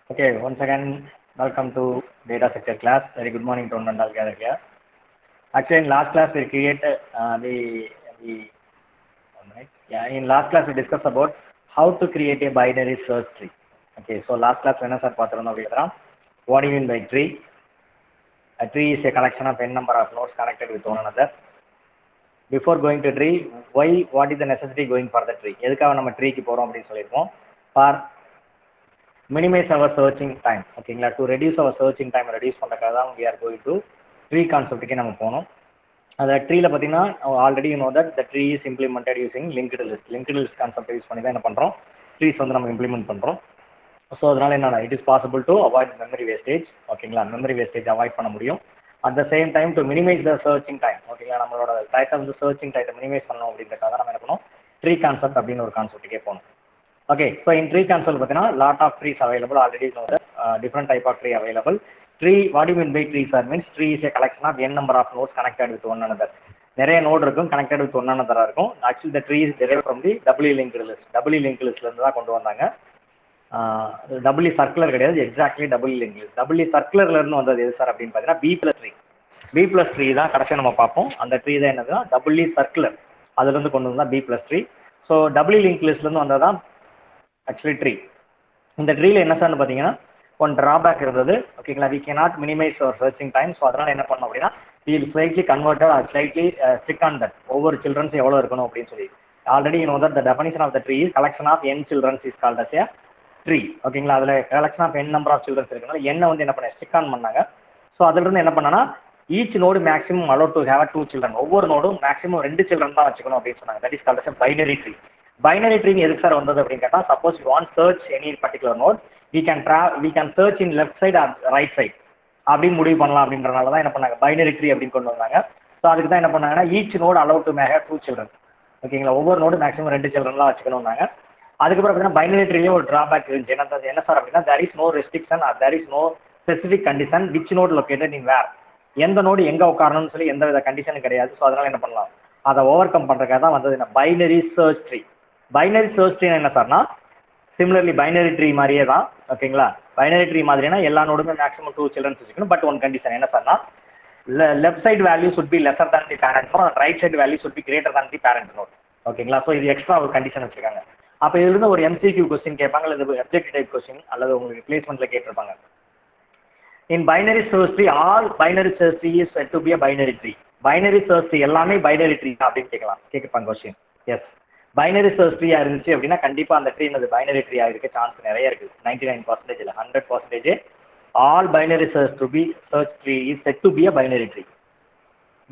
Okay, once again, welcome to data structure class. Very good morning to one and all gathered here. Actually, in last class we created in last class we discussed about how to create a binary search tree. Okay, so last class when I said what do you mean by tree? A tree is a collection of n number of nodes connected with one another. Before going to tree, what is the necessity going for the tree? எதுக்காக நம்ம ட்ரீக்கு போறோம் அப்படின்னு சொல்லியிருக்கோம். For minimize our searching time. ஓகேங்களா, to reduce our searching time reduce பண்ணுறதுக்காக தான் we are going to tree கான்செப்ட்டுக்கே நம்ம போனோம். அந்த ட்ரீல பார்த்தீங்கன்னா already you know that the tree is implemented using linked list concept use பண்ணி தான் என்ன பண்ணுறோம், ட்ரீஸ் வந்து நம்ம இம்ப்ளிமெண்ட் பண்ணுறோம். ஸோ அதனால என்ன, it is possible to avoid memory wastage. ஓகேங்களா, மெமரி வேஸ்டேஜ் அவாய்ட் பண்ண முடியும். At the same time to minimize the searching time. ஓகேங்களா, நம்மளோட டைத்தை வந்து சர்ச்சிங் டைத்தை மினிமைஸ் பண்ணணும் அப்படின்றக்காக நம்ம என்ன பண்ணோம், ட்ரீ கான்செப்ட் அப்படின்னு ஒரு கான்செப்ட்டுக்கே போகணும். Okay, so in tree concept, lot of trees available. Already know that different type of tree available. Tree, what do you mean by tree, sir? Means tree is a collection of n number of nodes connected with one another. நிறைய note இருக்கும், connected with one another இருக்கும். Actually, the tree is derived from the doubly linked list. Doubly linked listல இருந்து தான் கொண்டு வந்தாங்க. doubly circular கிடையாது, exactly doubly linked list. doubly circularல இருந்து வந்தது எது சார் அப்படின்னு பார்த்தீங்கன்னா B plus tree. B plus tree தான் கடைசியாக நம்ம பார்ப்போம். அந்த ட்ரீ தான் என்னதுன்னா doubly circular. அதுல இருந்து கொண்டு வந்தா B plus tree. So doubly linked listல இருந்து வந்ததான் ஆக்சுவலி ட்ரீ. இந்த ட்ரீல என்ன சார்னு பார்த்தீங்கன்னா ஒன் ட்ராபேக் இருந்தது. ஓகேங்களா, we cannot minimize our searching time. So அதனால என்ன பண்ணோம் அப்படின்னா will slightly converted or slightly strict on that. ஒவ்வொரு சில்ட்ரன்ஸ் எவ்வளோ இருக்கணும் அப்படின்னு சொல்லி already you know that the definition of the tree is collection of n childrens is called as a tree. ஓகேங்களா, அதில் collection of n number of childrens இருக்கனால என்ன வந்து என்ன பண்ண ஸ்ட்ரிக் ஆன் பண்ணாங்க. ஸோ அதிலிருந்து என்ன பண்ணனா each node maximum allowed to have 2 children. ஒவ்வொரு நோடும் மேக்ஸிமம் 2 சில்ட்ரன் தான் வச்சுக்கணும் அப்படின்னு சொன்னாங்க. That is called as a binary tree. Binary tree எதுக்கு சார் வந்தது அப்படின்னு கேட்டால், suppose you want search any particular node, we can search in left side or right side அப்படின்னு முடிவு பண்ணலாம். அப்படின்றனால தான் என்ன பண்ணாங்க பைனரி ட்ரீ அப்படின்னு கொண்டு வந்தாங்க. ஸோ அதுக்கு தான் என்ன பண்ணாங்கன்னா each node allowed to make 2 children. ஓகேங்களா, ஒவ்வொரு நோடு மேக்ஸிமம் 2 சில்ட்ரன்லாம் வச்சுக்கணும்னாங்க. அதுக்கப்புறம் பார்த்தீங்கன்னா பைனரி ட்ரீலேயே ஒரு ட்ராபேக் இருந்துச்சு. என்ன சார் அப்படின்னா, there is no restriction or there is no specific condition which node located in where. எந்த நோடு எங்க உட்காரணும்னு சொல்லி எந்த வித கண்டிஷனும் கிடையாது. ஸோ அதனால என்ன பண்ணலாம், அதை ஓவர் கம் பண்றதுக்காக தான் வந்தது என்ன binary search tree. Binary search tree என்ன சார்னா சிமிலர்லி பைனரி ட்ரீ மாதிரியே தான். ஓகேங்களா, பைனரி ட்ரீ மாதிரினா எல்லா நோடுமே மேக்ஸிமம் 2 சில்ட்ரன்ஸ் வச்சுக்கணும். பட் ஒன் கண்டிஷன் என்ன சார்னா, left side value should be lesser than the parent node, right side value should be greater than the parent node. ஓகேங்களா, ஸோ இது எக்ஸ்ட்ரா ஒரு கண்டிஷன் வச்சிருக்காங்க. அப்போ இதுல இருந்து ஒரு MCQ கொஸ்டின் கேட்பாங்க, அல்லது அப்ஜெக்டிவ் டைப் கொஸ்டின் அல்லது உங்களுக்கு பிளேஸ்மெண்ட்ல கேட்டிருப்பாங்க. In binary search tree, all binary search tree is said to be a binary tree. Binary search tree எல்லாமே binary tree அப்படின்னு கேட்கப்பாங்க கொஸ்டின். எஸ், பைனரி சர்ச் ட்ரீயா இருந்துச்சு அப்படின்னா கண்டிப்பா அந்த ட்ரீ அது பைனரி ட்ரீ ஆகிருக்க சான்ஸ் நிறைய இருக்கு. 99% இல்லை, 100% all binary search tree is set to be a binary tree.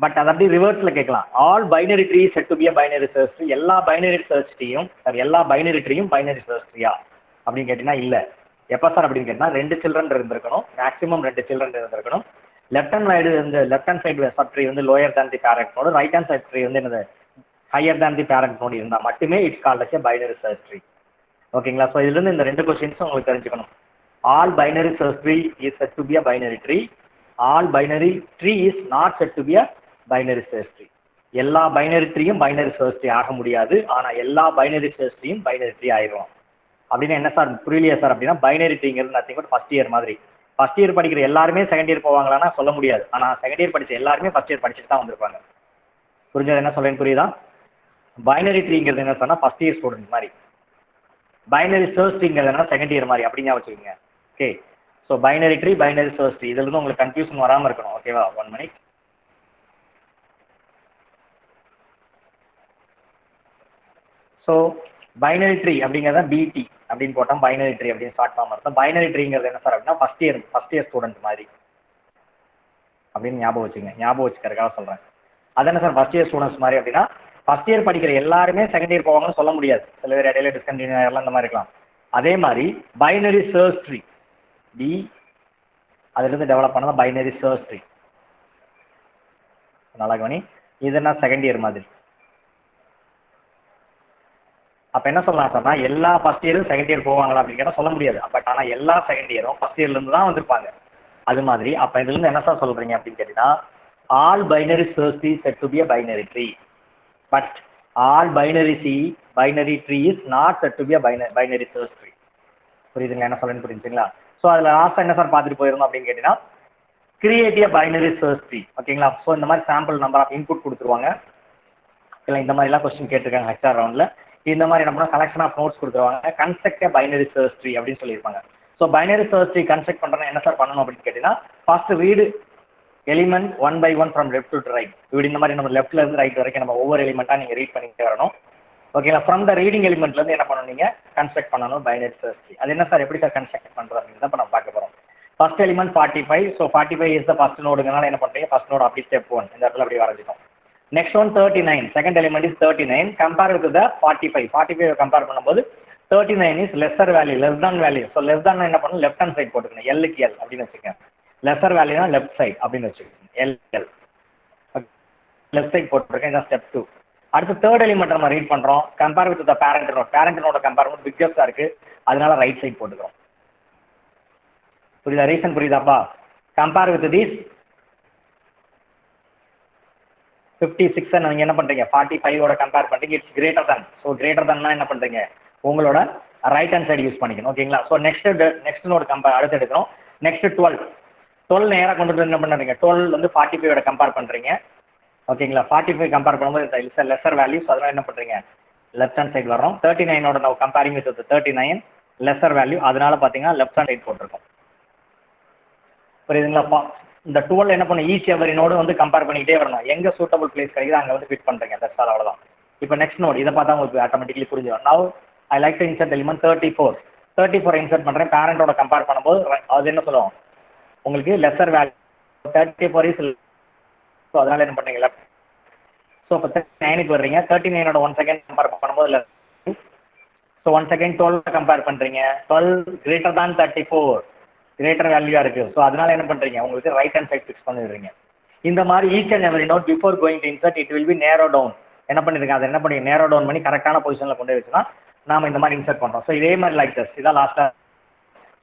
But அது அப்படி ரிவர்ஸ்ல கேட்கலாம், all binary tree set to be a binary search tree. எல்லா பைனரி சர்ச் ட்ரீயும் எல்லா பைனரி ட்ரீயும் பைனரி சர்ச் ட்ரீயா அப்படின்னு கேட்டீங்கன்னா இல்ல. எப்போ சார் அப்படின்னு கேட்டால் 2 சில்ட்ரன் இருந்திருக்கணும், மேக்ஸிமம் 2 சில்ட்ரன் இருந்திருக்கணும். Left hand side sub tree வந்து lower than the parent node, right hand side tree வந்து என்னது higher than the parent node இருந்தால் மட்டுமே it's called as a binary search tree. ஓகேங்களா, ஸோ இதுலேருந்து இந்த 2 கொஸ்டின்ஸும் உங்களுக்கு தெரிஞ்சுக்கணும். All binary search tree is set to be a binary tree. All binary tree is not set to be a binary search tree. எல்லா binary ட்ரீயும் binary search tree ஆக முடியாது, ஆனால் எல்லா பைனரி சர்ச் ட்ரீயும் பைனரி ட்ரீ ஆயிடும். அப்படின்னு என்ன சார் புரியலையா சார் அப்படின்னா, பைனரி ட்ரீங்கிறது நத்திங் பட் ஃபர்ஸ்ட் இயர் மாதிரி. ஃபர்ஸ்ட் இயர் படிக்கிற எல்லாருமே செகண்ட் இயர் போவாங்களான்னா சொல்ல முடியாது. ஆனால் செகண்ட் இயர் படிச்ச எல்லாருமே ஃபர்ஸ்ட் இயர் படிச்சுட்டு தான் வந்திருப்பாங்க. புரிஞ்சது என்ன சொல்றேன்னு புரியுதா? பைனரி ட்ரீங்கிறது என்ன சொன்னா ஃபர்ஸ்ட் இயர் ஸ்டூடெண்ட் மாதிரி, பைனரி சர்ச் ட்ரீங்கிறது செகண்ட் இயர் மாதிரி அப்படிங்க வச்சுக்கோங்க. Okay, so binary tree binary search tree இதுல இருந்து உங்களுக்கு கன்ஃபியூஷன் வராமல் இருக்கணும். ஓகேவா, 1 minute. ஸோ பைனரி ட்ரீ அப்படிங்கிறத பிடி அப்படின்னு போட்டோம், பைனரி ட்ரீ அப்படின்னு ஷார்ட் ஃபார்ம் அர்த்தம். பைனரி ட்ரீங்கிறது என்ன சார் அப்படின்னா ஃபர்ஸ்ட் இயர் ஸ்டூடெண்ட் மாதிரி அப்படின்னு ஞாபகம் வச்சுக்கிறதுக்காக சொல்றேன். அது என்ன சார் ஃபர்ஸ்ட் இயர் ஸ்டூடெண்ட்ஸ் மாதிரி அப்படின்னா, ஃபர்ஸ்ட் இயர் படிக்கிற எல்லாருமே செகண்ட் இயர் போவாங்கன்னு சொல்ல முடியாது. சில பேர் இடையில டிஸ்கண்டினியூ ஆகலாம், இந்த மாதிரி இருக்கலாம். அதே மாதிரி பைனரி சர்ச் ட்ரீ பி அதுலேருந்து டெவலப் பண்ணதான் பைனரி சர்ச் ட்ரீ. நல்லா கவனி, இதுனா செகண்ட் இயர் மாதிரி. அப்ப என்ன சொல்லலாம் சார்னா, எல்லா ஃபர்ஸ்ட் இயரும் செகண்ட் இயர் போவாங்களா அப்படின்னு கேட்டால் சொல்ல முடியாது. பட் ஆனால் எல்லா செகண்ட் இயரும் ஃபர்ஸ்ட் இயர்ல இருந்து தான் வந்திருப்பாங்க. அது மாதிரி அப்ப இதுல இருந்து என்ன சார் சொல்றீங்க அப்படின்னு கேட்டீங்கன்னா, all binary search tree set to be a binary tree, but all binary tree is not set to be a binary search tree. புரியுதுங்களா என்ன சொல்றேன்னு? புரிஞ்சுங்களா? ஸோ அதில் லாஸ்ட்டாக என்ன சார் பார்த்துட்டு போயிருந்தோம் அப்படின்னு கேட்டிங்கன்னா create a binary search tree. ஓகேங்களா? ஸோ இந்த மாதிரி சாம்பிள் நம்பர் ஆஃப் இன்புட் கொடுத்துருவாங்க. இல்லை இந்த மாதிரிலாம் கொஸ்டின் கேட்டிருக்காங்க ஹெச்ஆர் ரவுண்டில். இந்த மாதிரி என்ன பண்ணால் கலெக்ஷன் ஆஃப் நோட்ஸ் கொடுத்துருவாங்க. Construct a binary search tree அப்படின்னு சொல்லியிருப்பாங்க. So binary search tree construct பண்ணுறேன்னா என்ன சார் பண்ணணும் அப்படின்னு கேட்டிங்கன்னா first read element 1 by 1 from left to right. இப்படி இந்த மாதிரி நம்ம லெஃப்ட்ல இருந்து ரைட் வரைக்கும் நம்ம ஒவ்வொரு எலிமெண்ட்டாக நீங்கள் ரீட் பண்ணிக்கிட்டே வரணும். ஓகேங்களா? ஃப்ரம் த ரீடிங் எலிமெண்ட்லேருந்து என்ன பண்ணணும் நீங்கள் கன்ஸ்ட்ரக்ட் பண்ணணும் பைனரி சர்ச் ட்ரீ. அது என்ன சார் எப்படி சார் கன்ஸ்ட்ரக்ட் பண்ணுறது அப்படின்னு தான் இப்போ நம்ம பார்க்க போகிறோம். First element 45. So 45 is the first நோடுங்கனால என்ன பண்ணுறீங்க ஃபர்ஸ்ட் நோடு அப்படி ஸ்டெப் 1 இந்த இடத்துல அப்படி வரைஞ்சிட்டோம். Next one 39. Second element is 39. Compare with the 45. 45 compare பண்ணும்போது 39 is lesser value, less than value. So less than என்ன பண்ணணும் லெஃப்ட் ஹேண்ட் சைட் போட்டுக்கணும். எல்லுக்கு எல் அப்படின்னு வச்சுக்கேன். லெஸ்ஸர் வேல்யூனா லெஃப்ட் சைட் அப்படின்னு வச்சுக்கோங்க. எல் லெஃப்ட் சைட் போட்டுருக்கேன். இதான் ஸ்டெப் 2. அடுத்து தேர்ட் எலிமெண்ட் நம்ம ரீட் பண்ணுறோம். Compare with the parent node. Parent நோட கம்பேர் பண்ணி பிக்கஸ்டாக இருக்குது, அதனால ரைட் சைட் போட்டுக்கிறோம். புரியுதா? ரீசன் புரியுதாப்பா? கம்பேர் வித் திஸ் 56 நீங்கள் என்ன பண்ணுறீங்க 45ஓட கம்பேர் பண்ணுறீங்க. It's greater than. So greater தன்னா என்ன பண்ணுறீங்க உங்களோட ரைட் ஹேண்ட் சைடு யூஸ் பண்ணிக்கணும். ஓகேங்களா? ஸோ நெக்ஸ்ட் நோடு கம்பேர் அடுத்து எடுக்கிறோம். நெக்ஸ்ட் 12 நேராக கொண்டு வந்து என்ன பண்ணுறீங்க 12 வந்து 45ஓட கம்பேர் பண்ணுறீங்க. ஓகேங்களா? 45 கம்பேர் பண்ணும்போது இட்ஸ் லெஸ்ஸர் வேல்யூ. ஸோ அதனால் என்ன பண்ணுறீங்க லெஃப்ட் ஹேண்ட் சைடு வரோம். 39ஓட நம்ம கம்பேரிங் வித் 39 லெஸ்ஸர் வேல்யூ, அதனால பார்த்தீங்கன்னா லெஃப்ட் ஹேண்ட் சைடு போட்டிருக்கோம். புரியுதுங்களா? இந்த 12 என்ன பண்ணணும் ஈச் எவரி நோடு வந்து கம்பேர் பண்ணிக்கிட்டே வரணும். எங்கே சூட்டபிள் பிளேஸ் கிடைக்குது அங்கே வந்து ஃபிட் பண்ணுறீங்க. தட்ஸ் ஆல், அவ்வளோதான். இப்போ நெக்ஸ்ட் நோடு இதை பார்த்தா உங்களுக்கு ஆட்டோமேட்டிக்கலி புரிஞ்சிடும். Now I like to insert element 34 insert பண்ணுறேன். பேரண்டோட கம்பேர் பண்ணும்போது அது என்ன சொல்லுவோம் உங்களுக்கு லெஸ்ஸர் வேல்யூ 34 இஸ். ஸோ அதனால் என்ன பண்ணுறீங்க லெஃப்ட். ஸோ இப்போ 39க்கு வர்றீங்க. 39ஓட 1 செகண்ட் கம்பேர் பண்ணும்போது லெஃப்ட். ஸோ 1 செகண்ட் 12 கம்பேர் பண்ணுறீங்க. 12 கிரேட்டர் தான் 34 கிரேட்டர் வேல்யூவாக இருக்குது. ஸோ அதனால் என்ன பண்ணுறீங்க உங்களுக்கு ரைட் ஹேண்ட் சைட் ஃபிக்ஸ் பண்ணிடுறீங்க. இந்த மாதிரி each and every node before going to insert it will be narrow down. என்ன பண்ணிருக்கேன் அதை என்ன பண்ணி நேரோ டவுன் பண்ணி கரெக்டான பொசிஷனில் கொண்டு வச்சுன்னா நாம இந்த மாதிரி இன்சர்ட் பண்ணுறோம். ஸோ இதே மாதிரி லைக் தஸ் இதான் லாஸ்ட்டாக.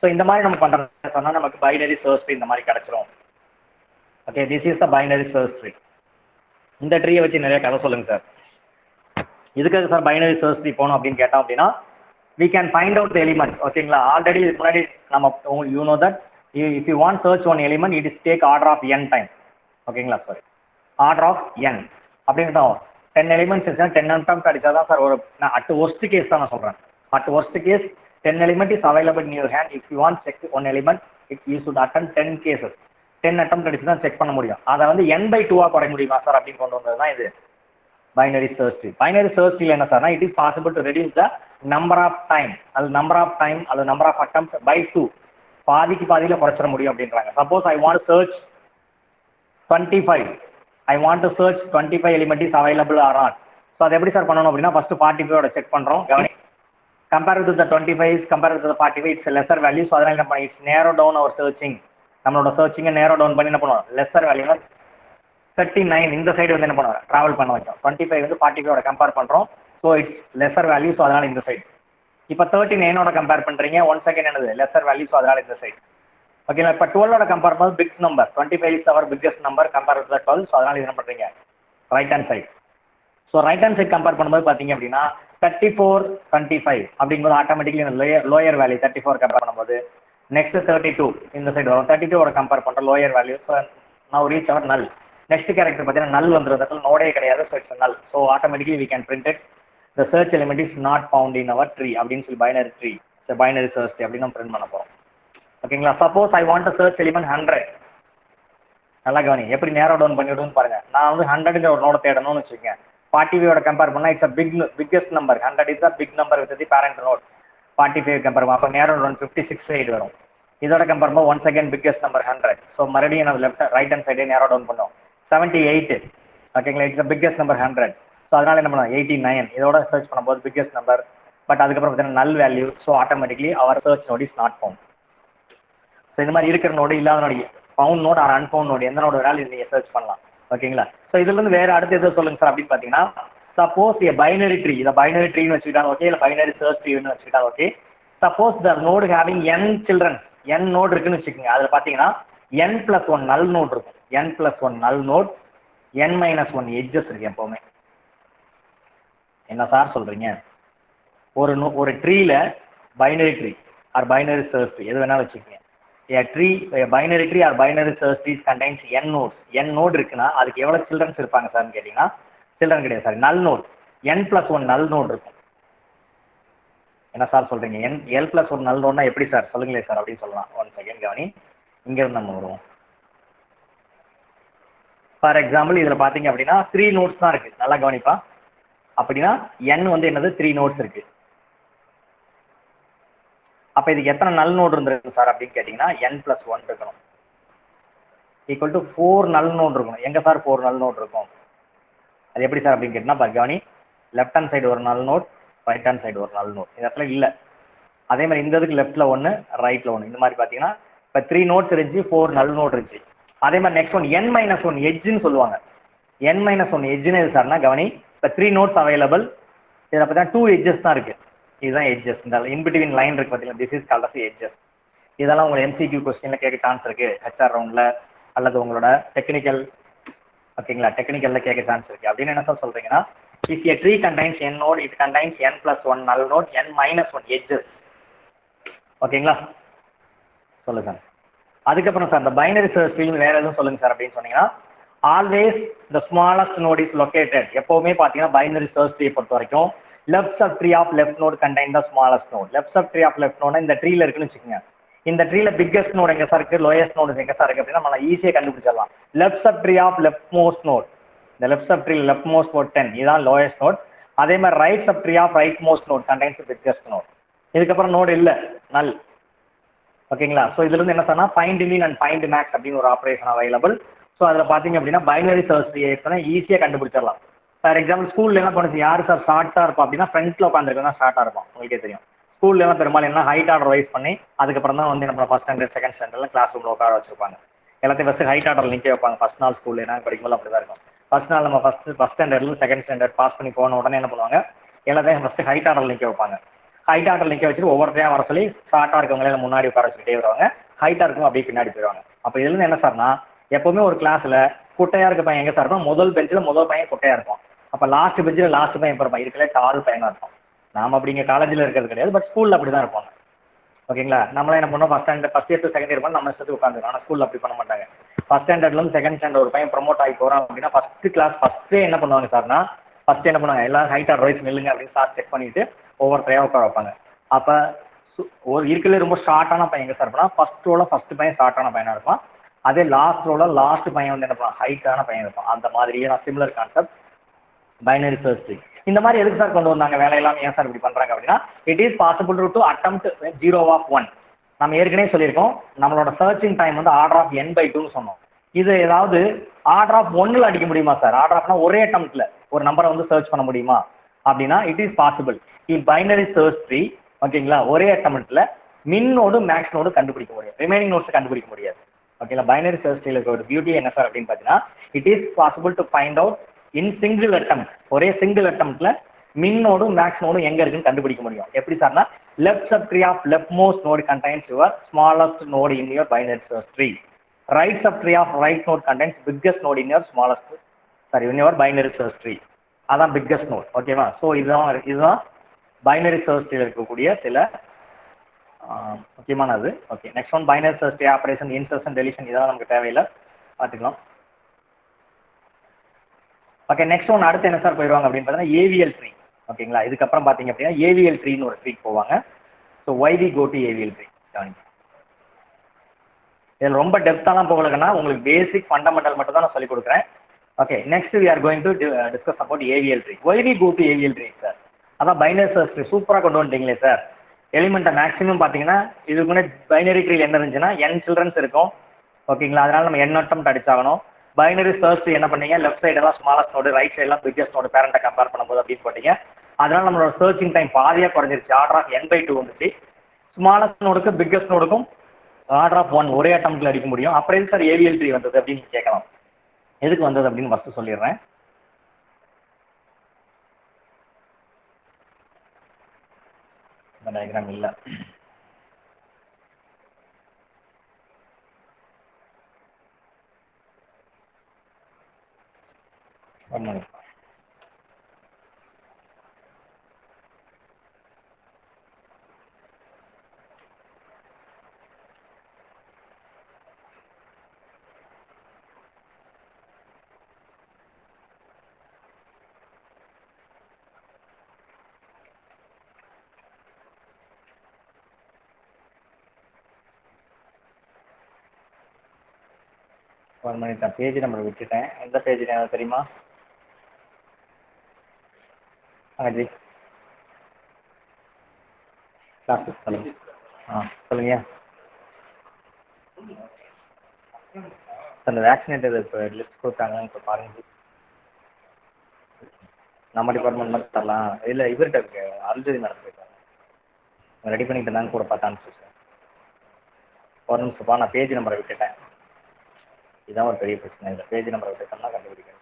ஸோ இந்த மாதிரி நம்ம பண்ணுறது சொன்னால் நமக்கு பைனரி சர்ச் ட்ரீ இந்த மாதிரி கிடச்சிரும். Okay, this is the binary search tree. இந்த ட்ரீயை வச்சு நிறைய கதை சொல்லுங்கள் சார். இதுக்காக சார் பைனரி சர்ச் ட்ரீ போகணும் அப்படின்னு கேட்டோம் அப்படின்னா we can find out the element. ஓகேங்களா? ஆல்ரெடி இதுக்கு முன்னாடி நம்ம you know that if you want search one element it is take order of n time. ஓகேங்களா? சாரி ஆர்டர் ஆஃப் n அப்படின்னு 10 எலிமெண்ட்ஸ் இருந்துச்சுன்னா 10 அட்டம்ப்ட் அடிச்சா தான் சார் ஒரு நான் அட் ஒர்ஸ்ட் கேஸ் தான் நான் சொல்கிறேன். At worst case 10 element is available in your hand. If you want check one element you should attend 10 cases. 10 attempt அடிச்சு தான் செக் பண்ண முடியும். அதை வந்து n/2 குறைய முடியுமா சார் அப்படின்னு கொண்டு வந்தது தான் இது binary search tree. Binary search ட்ரீல என்ன சார்னா it is possible to reduce the number of time அது நம்பர் ஆஃப் அட்டம்ப்ட் பை 2 பாதியில் குறைச்சிட முடியும் அப்படின்றாங்க. Suppose I want search 25 I want to search 25 element is available or not. So அதை எப்படி சார் பண்ணணும் அப்படின்னா ஃபர்ஸ்ட் 45ஓட செக் பண்ணுறோம். கவனி compare with the 25 compare with 45 it's lesser value. So அதனால் என்ன பண்ணி இட்ஸ் நேரோ டவுன் அவர் சர்ச்சிங். நம்மளோட சர்ச்சிங்கை நேரோ டவுன் பண்ணி என்ன பண்ணுவோம் லெஸ்ஸர் வேல்யூனா 39 இந்த சைடு வந்து என்ன பண்ணுவோம் ட்ராவல் பண்ண வைக்கும். 25 வந்து 45ஓட கம்பேர் பண்ணுறோம். So it's lesser value. So அதனால் இந்த சைடு. இப்போ 39ஓட கம்பேர் பண்ணுறீங்க. 1 செகண்ட் என்னது லெஸ்ஸர் வேல்யூ. ஸோ அதனால் இந்த சைடு. ஓகேங்களா? இப்போ 12ஓட கம்பேர் பண்ணும்போது big number 25 is our biggest number compare with 12. So அதனால் என்ன பண்ணுறீங்க right hand side. So right hand side compare பண்ணும்போது பார்த்தீங்க அப்படின்னா 34 25 அப்படிங்கும்போது ஆட்டோமேட்டிக்கலி இந்த லோயர் வேல்யூ 34 கம்பேர் பண்ணும்போது நெக்ஸ்ட் 32 இந்த சைடு வரும். 32ஓட கம்பேர் பண்ணுற லோயர் வேல்யூ. ஸோ நான் reach our null. Next character பார்த்தீங்கன்னா நல் வந்துடும். நோடே கிடையாது. So it's null. So automatically we can print it the search element is not found in our tree அப்படின்னு சொல்லி binary tree binary search tree அப்படின்னு நம்ம print பண்ண போகிறோம். ஓகேங்களா? Suppose I want to search element 100. நல்லா கவனி எப்படி நேரோ டவுன் பண்ணிவிடுன்னு பாருங்க. நான் வந்து 100ங்கிற ஒரு நோட தேடணும்னு வச்சுக்கேன். 45ஓட கம்பேர் பண்ணால் it's biggest number. 100 is the big number with the parent node. 45 compare அப்போ நேரோ டவுன் 56 சைடு வரும். இதோட கம்பேர் பண்ணும்போது 1 செகண்ட் பிக்கஸ்ட் நம்பர் 100. ஸோ மறுபடியும் நம்ம ரைட் ஹேண்ட் சைடே நேரோ டவுன் பண்ணோம். 78 ஓகேங்களா? It's biggest number 100. ஸோ அதனால் என்ன பண்ணுவோம் 89 இதோட சர்ச் பண்ணும்போது பிக்கஸ்ட் நம்பர். பட் அதுக்கப்புறம் பார்த்தீங்கன்னா null value. So automatically our search node is not found. So இந்த மாதிரி இருக்கிற நோடு இல்லாத node found node or unfound node எந்த நோடு வேணாலும் நீங்கள் சர்ச் பண்ணலாம். ஓகேங்களா? ஸோ இதுலேருந்து வேறு அடுத்து எதாவது சொல்லுங்கள் சார் அப்படின்னு பார்த்தீங்கன்னா சப்போஸ் பைனரி ட்ரீ இதை பைனரி ட்ரீன்னு வச்சுக்கிட்டாங்க. ஓகே இல்லை பைனரி சர்ச் ட்ரீன்னு வச்சுக்கிட்டாங்க. Okay suppose the node having n children n node இருக்குன்னு வச்சுக்கோங்க. அதில் பார்த்தீங்கன்னா n+1 நல் நோட் இருக்கும். n+1 நல் நோட் n-1 எட்ஜஸ் இருக்கு எப்போவுமே. என்ன சார் சொல்கிறீங்க? ஒரு ட்ரீயில் binary tree or binary search tree எது வேணாலும் வச்சுக்கோங்க. Binary tree or binary search trees contains n nodes. n node இருக்குன்னா அதுக்கு எவ்வளோ சில்ட்ரன்ஸ் இருப்பாங்க சார்னு கேட்டிங்கன்னா சில்ட்ரன் கிடையாது சார், நல் நோட். n+1 நல் நோட் இருக்கும். என்ன சார் சொல்கிறீங்க? l+1 நல் நோட்னா எப்படி சார் சொல்லுங்களேன் சார் அப்படின்னு சொல்லலாம். 1 செகண்ட் கவனி, இங்கேருந்து நம்ம வருவோம். ஃபார் எக்ஸாம்பிள் இதில் பார்த்தீங்க அப்படின்னா 3 நோட்ஸ் தான் இருக்குது. நல்லா கவனிப்பா. அப்படின்னா n வந்து என்னது 3 நோட்ஸ் இருக்குது. அப்போ இதுக்கு எத்தனை நல் நோட் இருந்திருக்கு சார் அப்படின்னு கேட்டிங்கன்னா n+1 இருக்கணும். ஈக்குவல் டு 4 நல் நோட் இருக்கணும். எங்கே சார் 4 நல் நோட் இருக்கும்? அது எப்படி சார் அப்படின்னு கேட்டிங்கன்னா கவனி, லெஃப்ட் ஹேண்ட் சைடு ஒரு நல் நோட், ரைட் ஹேண்ட் சைடு ஒரு நல் நோட். இந்த இடத்துல இல்லை. அதே மாதிரி இந்த இதுக்கு லெஃப்ட்டில் ஒன்று, ரைட்டில் ஒன்று. இந்த மாதிரி பார்த்தீங்கன்னா இப்போ 3 நோட்ஸ் இருந்துச்சு, 4 நல் நோட் இருந்துச்சு. அதே மாதிரி நெக்ஸ்ட் ஒன் n-1 எட்ஜ்னு சொல்லுவாங்க. n-1 எட்ஜ்னு எது சார்னா கவனி, இப்போ 3 நோட்ஸ் அவைலபிள். இதில் பார்த்தீங்கன்னா 2 எட்ஜஸ் தான் இருக்குது. இதுதான் எட்ஜஸ். இந்த இன்பிட்வீன் லைன் இருக்குது பார்த்தீங்கன்னா, this is called as edges. இதெல்லாம் உங்களுக்கு MCQ கொஸ்டினில் கேட்க சான்ஸ் இருக்குது, ஹெச்ஆர் ரவுண்டில் அல்லது உங்களோட டெக்னிக்கல், ஓகேங்களா, டெக்னிக்கலில் கேட்க சான்ஸ் இருக்குது. அப்படின்னு என்ன சார் சொல்கிறீங்கன்னா, if a tree contains n node, it contains n+1 null node, n-1 edges. ஓகேங்களா, சொல்லுங்க சார். அதுக்கப்புறம் சார் இந்த பைனரி சர்ச் ட்ரீ வேறு எதுவும் சொல்லுங்க சார் அப்படின்னு சொன்னீங்கன்னா, always the smallest node is located. எப்போவுமே பார்த்தீங்கன்னா பைனரி சர்ச் ட்ரீயை பொறுத்த வரைக்கும் left sub tree of left node contain the smallest node. Left sub tree of left node இந்த ட்ரீல இருக்குன்னு வச்சுக்கோங்க. இந்த ட்ரீல பிக்கஸ்ட் நோட் எங்கே சார் இருக்குது, லோயஸ்ட் நோட் எங்கே சார் இருக்குது அப்படின்னா நம்ம ஈஸியாக கண்டுபிடிச்சிடலாம். Left sub tree of left most node, இந்த left sub tree left most node 10, இதுதான் லோயஸ்ட் நோட். அதே மாதிரி right sub tree of right most node contains biggest node. இதுக்கப்புறம் நோட் இல்லை, நல். ஓகேங்களா, ஸோ இதுல இருந்து என்ன சொன்னா find min and find max அப்படின்னு ஒரு ஆப்ரேஷன் அவைலபிள். ஸோ அதில் பார்த்தீங்க அப்படின்னா பைனரி சர்ச் ட்ரீ ஈஸியாக கண்டுபிடிச்சிடலாம். ஃபார் எக்ஸாம்பிள் ஸ்கூல்ல என்ன பண்ணுச்சு, யார் சார் ஷார்ட்டாக இருப்போம் அப்படின்னா ஃப்ரண்ட்ல உட்காந்துருக்கா ஷார்ட்டாக இருக்கும். உங்களுக்கே தெரியும். ஸ்கூல்ல எல்லாம் பெரும்பாலும் என்ன ஹைட் ஆர்டர் வைஸ் பண்ணி அதுக்கப்புறம் தான் வந்து நம்ம ஃபர்ஸ்ட் ஸ்டாண்டர்ட் செகண்ட் ஸ்டாண்டர்ட்ல கிளாஸ் ரூம்ல உட்கார வச்சிருப்பாங்க. எல்லாத்தையும் ஃபர்ஸ்ட் ஹைட் ஆர்டர் நிற்க வைப்பாங்க. ஃபர்ஸ்ட் நாள் ஸ்கூல்ல என்ன படிக்கும்போது அப்படி தான் இருக்கும். ஃபர்ஸ்ட் நாள் நம்ம ஃபர்ஸ்ட் ஸ்டாண்டர்ட்ல செகண்ட் ஸ்டாண்டர்ட் பாஸ் பண்ணி போன உடனே என்ன பண்ணுவாங்க, எல்லாத்தையும் ஃபர்ஸ்ட் ஹைட் ஆர்டர் நிற்க வைப்பாங்க. ஹைட் ஆர்டர் நிற்க வச்சுட்டு ஒவ்வொருத்தையும் வர சொல்லி ஷார்ட்டாக இருக்கவங்களே முன்னாடி உட்கார வச்சுக்கிட்டே வருவாங்க, ஹைட்டாக இருக்கும் அப்படியே பின்னாடி போயிடுவாங்க. அப்போ இதுல என்ன சார்னா எப்பவுமே ஒரு கிளாஸ்ல குட்டையா இருக்க பையன் எங்க சார் இருக்கும், முதல் பெஞ்சில் முதல் பையன் குட்டையா இருக்கும். அப்போ லாஸ்ட் பெஞ்சில் லாஸ்ட் பையன் இருப்பான், இருக்கல டால் பையனா இருக்கும். நாம அப்படிங்க காலேஜில் இருக்கிறது கிடையாது, பட் ஸ்கூல்ல அப்படி தான் இருப்பாங்க. ஓகேங்களா, நம்மளாம் என்ன பண்ணோம், first year to second year பண்ணி நம்ம இஷ்டத்துக்கு உட்காந்துருக்கோம். ஆனால் ஸ்கூல்ல அப்படி பண்ண மாட்டாங்க. ஃபர்ஸ்ட் ஸ்டாண்டர்ட்லேருந்து செகண்ட் ஸ்டாண்டர்ட் ஒரு பையன் ப்ரொமோட் ஆகி போகிறான் அப்படின்னா ஃபர்ஸ்ட் கிளாஸ் ஃபர்ஸ்ட்டே என்ன பண்ணுவாங்க சார்னா, ஃபர்ஸ்ட் என்ன பண்ணுவாங்க, எல்லாரும் ஹைட் ஆர்டர் வைஸ் நில்லுங்க அப்படின்னு சார் செக் பண்ணிட்டு ஒவ்வொருத்தையாக உட்கார வைப்பாங்க. அப்போ ஒரு இருக்கிறதுல ரொம்ப ஷார்ட்டான பையன் எங்கே சார் இருப்பான், ஃபர்ஸ்ட் ரோல ஃபர்ஸ்ட் பையன் ஷார்ட்டான பையனாக இருப்பான். அதே லாஸ்ட் ரோல லாஸ்ட் பையன் வந்து என்ன பண்ணுவான், ஹைட்டான பையன் இருப்பான். அந்த மாதிரியே நான் similar concept binary search tree. இந்த மாதிரி எதுக்கு சார் கொண்டு வந்தாங்க, வேலையெல்லாம் ஏன் சார் இப்படி பண்றாங்க அப்படின்னா, it is possible to attempt 0/1. நம்ம ஏற்கனவே சொல்லியிருக்கோம், நம்மளோட சர்ச்சிங் டைம் வந்து ஆர்டர் ஆஃப் n/2 சொன்னோம். இது ஏதாவது ஆர்டர் ஆஃப் 1ல் அடிக்க முடியுமா சார்? ஆர்டர் ஆஃப்னா ஒரே அட்டெம்ப்ட்ல ஒரு நம்பரை வந்து சர்ச் பண்ண முடியுமா அப்படின்னா it is possible in binary search tree. ஓகேங்களா, ஒரே அட்டெம்ப்ட்ல மின்னோடு மேக்ஸ் நோடு கண்டுபிடிக்க முடியும், ரிமைனிங் நோட்ஸ் கண்டுபிடிக்க முடியாது. ஓகேங்களா, பைனரி சர்ச் ட்ரீல இருக்க ஒரு பியூட்டி என்ன சார் அப்படின்னு பார்த்தீங்கன்னா, it is possible to find out in single attempt. ஒரே சிங்கிள் அட்டெம்ப்ட்ல மின்னோடும் மேக்ஸ் நோடும் எங்க இருக்குன்னு கண்டுபிடிக்க முடியும். எப்படி சார்னா, left sub tree of left most node contains your smallest node in your binary search tree. Right sub tree of right node contains biggest node in your smallest in your binary search tree. அதான் biggest node. ஓகேவா, so இதுதான் binary search ட்ரீல இருக்கக்கூடிய சில முக்கியமானது. Okay, next one binary search tree operation, insertion, deletion, இதெல்லாம் நமக்கு தேவையில்லை, பார்த்துக்கலாம். ஓகே, நெக்ஸ்ட் ஒன் அடுத்து என்ன சார் போயிடுவாங்க அப்படின்னு பார்த்தீங்கன்னா ஏவிஎல் ட்ரீ. ஓகேங்களா, இதுக்கப்புறம் பார்த்தீங்க அப்படின்னா ஏவிஎல் ட்ரீன்னு ஒரு ட்ரீக்கு போவாங்க. So why we go to AVL tree. இதில் ரொம்ப டெப்த்தாலாம் போகலன்னா உங்களுக்கு பேசிக் ஃபண்டமெண்டல் மட்டும் தான் நான் சொல்லிக் கொடுக்குறேன். Okay, next we are going to discuss about AVL tree. Why we go to AVL tree sir, அதான் பைனரி சர்ச் ட்ரீ சூப்பராக கொண்டு வந்துட்டீங்களே சார். எலிமெண்ட்டை மேக்ஸிமம் பார்த்தீங்கன்னா இதுக்கு முன்னாடி பைனரி ட்ரீல என்ன இருந்துச்சுன்னா n சில்ட்ரன்ஸ் இருக்கும். ஓகேங்களா, அதனால நம்ம n அட்டெம்ப்ட் அடிச்சாகணும். பைனரி சர்ச் என்ன பண்ணீங்க, லெஃப்ட் சைடு எல்லாம் ஸ்மாலஸ்ட் நோடு, ரைட் சைடு எல்லாம் பிக்கஸ்ட் நோடு பேரண்ட்டை கம்பேர் பண்ணும்போது அப்படின்னு போட்டீங்க. அதனால நம்மளோட சர்ச்சிங் டைம் பாதியாக குறைஞ்சிருச்சு, ஆர்டர் ஆஃப் n/2 வந்துச்சு. ஸ்மாலஸ்ட் நோடுக்கு பிக்கஸ்ட் நோடுக்கும் ஆர்டர் ஆஃப் 1 ஒரே அட்டெம்ப்ட்ல அடிக்க முடியும். அப்புறம் எதுக்கு சார் ஏவிஎல் ட்ரீ வந்தது அப்படின்னு கேட்கலாம். எதுக்கு வந்தது அப்படின்னு ஃபர்ஸ்ட் சொல்லிடுறேன். இந்த டயக்ராம் இல்லை, ஒன் மினிட். 1 minute நான் பேஜ் நம்பர் விட்டுட்டேன். எந்த பேஜ் தெரியுமா? அஜய் கிளாஸ் சொல்லுங்க. சொல்லுங்க. அந்த வேக்சினேட்டர் இப்போ லிஸ்ட் கொடுத்தாங்க, இப்போ பாருங்க. நம்ம டிபார்ட்மெண்ட் மட்டும் தரலாம். இல்லை இவர்கிட்ட இருக்கு, அருள்ஜோதி மேடம் போயிருக்காங்க, ரெடி பண்ணிட்டு இருந்தாங்க, கூட பார்த்து அனுப்பிச்சு சார். ஒரு நிமிஷம்ப்பா, நான் பேஜ் நம்பரை விட்டுட்டேன். இதுதான் ஒரு பெரிய பிரச்சனை, இந்த பேஜ் நம்பரை விட்டுட்டோம்னா கண்டுபிடிக்கணும்.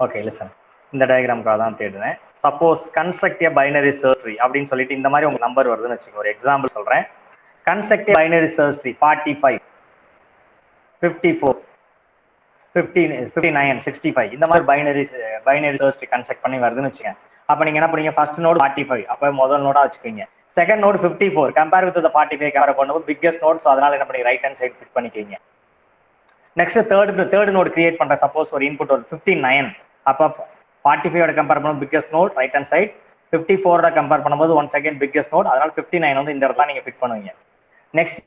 ஓகே லிசன், இந்த டயக்ராமுக்காக தான் தேடுறேன். Suppose construct a binary search tree அப்படின்னு சொல்லிட்டு இந்த மாதிரி உங்க நம்பர் வருதுன்னு வச்சுக்கோங்க. ஒரு எக்ஸாம்பிள் சொல்றேன். Construct a binary search tree 45, 54, 59, 65 இந்த மாதிரி பைனரி சர்ச் ட்ரீ கன்ஸ்ட்ரக்ட் பண்ணி வருதுன்னு வச்சுக்கோங்க. அப்போ நீங்க என்ன பண்ணீங்க, ஃபர்ஸ்ட் நோடு 45, அப்போ முதல் நோடா வச்சுக்கோங்க. Second node 54, compare with 45 compare பண்ணும்போது பிக்கஸ்ட் நோட், ஸோ அதனால என்ன பண்ணி ரைட் ஹேண்ட் சைடு ஃபிட் பண்ணிக்கிங்க. நெக்ஸ்ட் தேர்ட் நோடு கிரியேட் பண்ற. சப்போஸ் ஒரு இன்புட் ஒரு 59, அப்போ 45 கம்பேர் பண்ணும்போது biggest node right hand side, 54 compare பண்ணும்போது ஒன் செகண்ட் பிக்கஸ்ட் நோட், அதனால 59 வந்து இந்த இடத்துல நீங்க ஃபிட் பண்ணுவீங்க. நெக்ஸ்ட்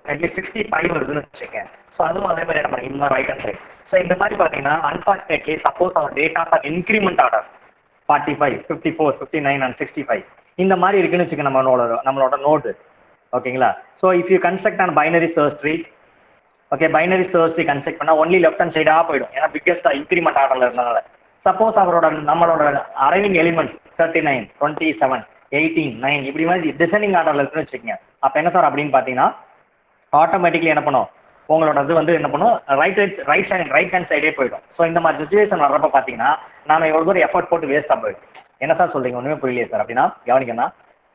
65 வருதுன்னு வச்சுக்கோங்க. ஸோ அதுவும் அதே மாதிரி என்ன பண்ணுங்க, இந்த ரைட் ஹேண்ட் சைட். ஸோ இந்த மாதிரி பார்த்தீங்கன்னா unfortunately suppose our data increment order 45, 54, 59 and 65 இந்த மாதிரி இருக்குன்னு வச்சுக்கோங்க நம்மளோட நோடு. ஓகேங்களா? So if you construct an binary search tree, okay, binary search tree construct பண்ணா ஒன்லி லெஃப்ட் ஹேண்ட் சைடா போயிடும், ஏன்னா பிக்கஸ்டா இன்க்ரிமெண்ட் ஆர்டர்ல இருந்தனால. சப்போஸ் நம்மளோட அரைவிங் எலிமெண்ட் 39, 27, 18, 9 இப்படி மாதிரி டிசைனிங் ஆர்டர்ல இருக்குன்னு வச்சுக்கோங்க. அப்ப என்ன சார் அப்படின்னு பாத்தீங்கன்னா ஆட்டோமேட்டிக்லி என்ன பண்ணும், உங்களோட இது வந்து என்ன பண்ணும், ரைட் ஹேண்ட் சைடே போயிடும். ஸோ இந்த மாதிரி சுச்சுவேஷன் வர்றப்ப பாத்தீங்கன்னா நாம எவ்வளவு தூரம் எஃபர்ட் போட்டு வேஸ்டா போயிடும். என்ன சார் சொல்றீங்க, ஒண்ணுமே புரியலையே சார் அப்படின்னா கவனிக்கன்னா,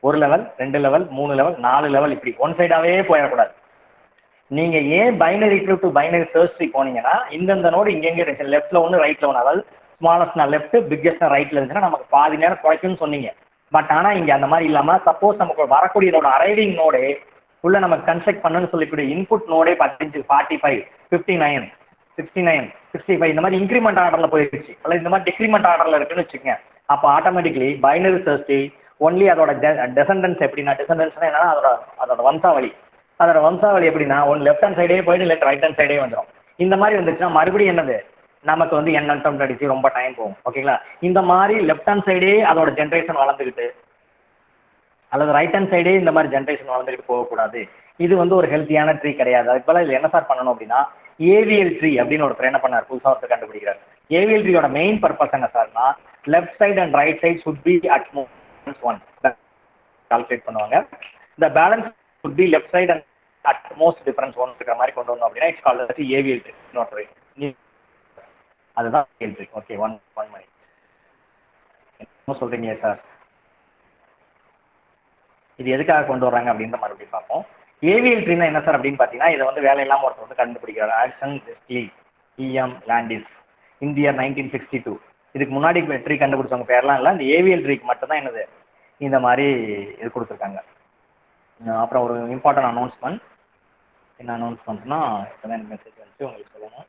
1 லெவல் 2 லெவல் 3 லெவல் 4 லெவல் இப்படி ஒன் சைடாவே போயிடக்கூடாது. நீங்க ஏன் binary to binary search tree போனீங்கன்னா இந்த நோடு இங்க இருந்துச்சு, லெஃப்ட்ல ஒன்று ரைட்ல ஒன்று, அதாவது ஸ்மாலஸ்ட்னா லெஃப்ட் பிக்கஸ்ட்னா ரைட்ல இருந்துச்சுன்னா நமக்கு பாதி நேரம் குறைக்கும்னு சொன்னீங்க. பட் ஆனா இங்க அந்த மாதிரி இல்லாம சப்போஸ் நமக்கு வரக்கூடியதோட அரைவிங் நோடே உள்ள நமக்கு கன்ஸ்ட்ரக்ட் பண்ணணும்னு சொல்லக்கூடிய இன்புட் நோடே 45, 59, 69, 65 இந்த மாதிரி இன்க்ரிமெண்ட் ஆர்டர்ல போயிருச்சு, அல்ல இந்த மாதிரி டிக்ரிமெண்ட் ஆர்டர்ல இருக்குன்னு வச்சுக்கோங்க. அப்போ automatically binary search tree only அதோட டெசண்டன்ஸ் எப்படின்னா, டெசண்டன்ஸ்னா என்னன்னா அதோட வம்சாவளி. அதோட வம்சாவளி எப்படின்னா ஒன் லெஃப்ட் ஹேண்ட் சைடே போயிட்டு இல்லை ரைட் ஹேண்ட் சைடே வந்துடும். இந்த மாதிரி வந்துச்சுன்னா மறுபடியும் என்னது, நமக்கு வந்து என் அட்டம் அடிச்சு ரொம்ப டைம் போகும். ஓகேங்களா? இந்த மாதிரி லெஃப்ட் ஹேண்ட் சைடே அதோட ஜென்ரேஷன் வளர்ந்துக்கிட்டு, அல்லது ரைட் ஹேண்ட் சைடே இந்த மாதிரி ஜென்ரேஷன் வளர்ந்துக்கிட்டு போகக்கூடாது. இது வந்து ஒரு ஹெல்த்தியான ட்ரீ கிடையாது. அதுக்கு பதிலாக இதில் என்ன சார் பண்ணணும் அப்படின்னா, ஏவிஎல் ட்ரீ அப்படின்னு ஒருத்தர் என்ன பண்ணார், புதுசாக ஒருத்தர் கண்டுபிடிக்கிறார். ஏவிஎல் ட்ரீயோட மெயின் பர்பஸ் என்ன சார்னா, left side and right side should be at most one calculate பண்ணுவாங்க. இந்த balance should be left side and at most difference one இருக்கிற மாதிரி கொண்டு வந்தோம் அப்படின்னா it's called AVL tree. Note right, அதுதான் AVL tree. Okay, one minute. என்ன சொல்றீங்க சார், இது எதுக்காக கொண்டு வர்றாங்க அப்படின்ற மறுபடியும் பார்ப்போம். ஏவிஎல் ட்ரீனா என்ன சார் அப்படின்னு பார்த்தீங்கன்னா, இதை வந்து வேலை இல்லாமல் ஒருத்தர் வந்து கண்டுபிடிக்கிறார். ஆக்சன் வெஸ்லி இஎம் லாண்டிஸ் இந்தியா 1962. இதுக்கு முன்னாடி ட்ரீ கண்டுபிடிச்சவங்க பேர்லாம் இல்லை, இந்த ஏவிஎல் ட்ரீக்கு மட்டும்தான் என்னது இந்த மாதிரி இது கொடுத்துருக்காங்க. அப்புறம் ஒரு இம்பார்ட்டன்ட் அனௌன்ஸ்மெண்ட். என்ன அனௌன்ஸ்மெண்ட்னா, இப்போ தான் மெசேஜ் வந்துச்சு, உங்களுக்கு சொல்லணும்.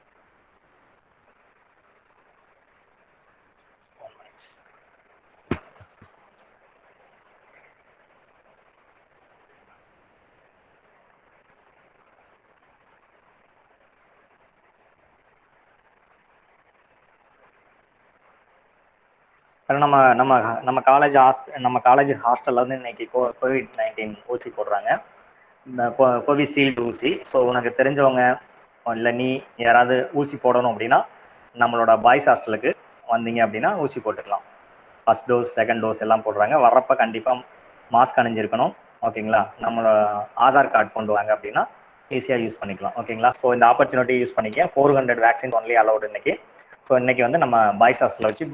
நம்ம காலேஜ் ஹாஸ்டலில் வந்து இன்னைக்கு COVID-19 ஊசி போடுறாங்க, இந்த கோவிஷீல்டு ஊசி. ஸோ உனக்கு தெரிஞ்சவங்க இல்லை நீ யாராவது ஊசி போடணும் அப்படின்னா நம்மளோட பாய்ஸ் ஹாஸ்டலுக்கு வந்தீங்க அப்படின்னா ஊசி போட்டுக்கலாம். ஃபர்ஸ்ட் டோஸ் செகண்ட் டோஸ் எல்லாம் போடுறாங்க. வர்றப்ப கண்டிப்பாக மாஸ்க் அணிஞ்சிருக்கணும். ஓகேங்களா? நம்மளோட ஆதார் கார்டு கொண்டு வாங்க அப்படின்னா ஈஸியாக யூஸ் பண்ணிக்கலாம். ஓகேங்களா? ஸோ இந்த ஆப்பர்ச்சுனிட்டி யூஸ் பண்ணிக்க. 400 வேக்சின்ஸ் ஒன்லி அலௌடு இன்னைக்கு. ஸோ இன்னைக்கு வந்து நம்ம பாய்ஸ் ஹாஸ்டலில் வச்சு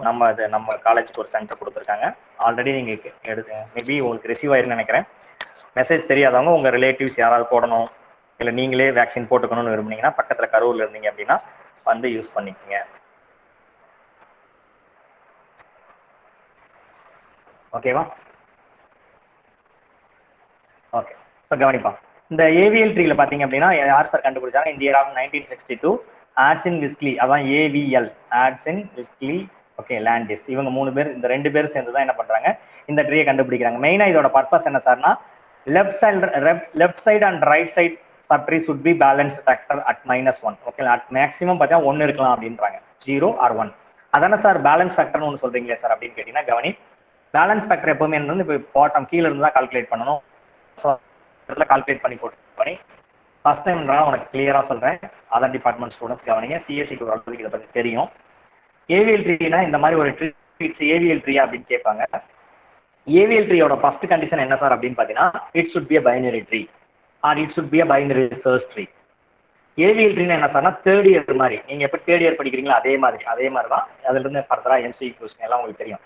நம்ம காலேஜுக்கு ஒரு சென்டர் கொடுத்துருக்காங்க. ஆல்ரெடி நீங்கள் மேபி உங்களுக்கு ரிசீவ் ஆயிருன்னு நினைக்கிறேன். மெசேஜ் தெரியாதவங்க உங்கள் ரிலேட்டிவ்ஸ் யாராவது போடணும் இல்லை நீங்களே வேக்சின் போட்டுக்கணும்னு விரும்புனீங்கன்னா பக்கத்தில் கரூரில் இருந்தீங்க அப்படின்னா வந்து யூஸ் பண்ணிக்கோங்க. ஓகேவா? ஓகே. ஸோ கவனிப்பா, இந்த ஏவிஎல் ட்ரீல பார்த்தீங்க அப்படின்னா யார் சார் கண்டுபிடிச்சாங்க? இந்த இயர் ஆஃப் 1962 ஆட்சின் விஸ்லி, அதான் ஏவிஎல், ஆட்சின் விஸ்லி, ஓகே, லேண்டிஸ், இவங்க 3 பேர், இந்த 2 பேர் சேர்ந்து தான் என்ன பண்றாங்க, இந்த ட்ரீயை கண்டுபிடிக்கிறாங்க. மெயினா இதோட பர்பஸ் என்ன சார்னா, left side and right side subtree should be balance factor at -1. Okay, at maximum பார்த்தா 1 இருக்கலாம் அப்படின்றாங்க, 0 ஆர் 1. அதானே சார் பேலன்ஸ் ஃபேக்டர்னு ஒன்று சொல்றீங்களே சார் அப்படின்னு கேட்டீங்கன்னா, கவனி, பேலன்ஸ் ஃபேக்டர் எப்பவுமே வந்து இப்போ பாட்டம் கீழே இருந்து தான் கால்குலேட் பண்ணணும். ஸோ கால்குலேட் பண்ணி ஃபர்ஸ்ட் டைம் நான் உனக்கு கிளியரா சொல்றேன். அதர் டிபார்ட்மெண்ட் ஸ்டூடெண்ட்ஸ் கவனிங்க, சிஎஸ்சிக்கு ஒரு இதை பத்தி தெரியும். ஏவிஎல் ட்ரீனா இந்த மாதிரி ஒரு ட்ரீ, ஏவிஎல் ட்ரீ அப்படின்னு கேட்பாங்க. ஏவிஎல் ட்ரீயோட ஃபர்ஸ்ட் கண்டிஷன் என்ன சார் அப்படின்னு பாத்தீங்கன்னா, it should be a binary tree or it should be a binary search tree. AVL ட்ரீனா என்ன சார்னா, தேர்ட் இயர் மாதிரி, நீங்க எப்ப தேர்ட் இயர் படிக்கிறீங்களோ அதே மாதிரி தான். அதுல இருந்து ஃபர்தரா எம்சி கொஸ்டின் எல்லாம் உங்களுக்கு தெரியும்.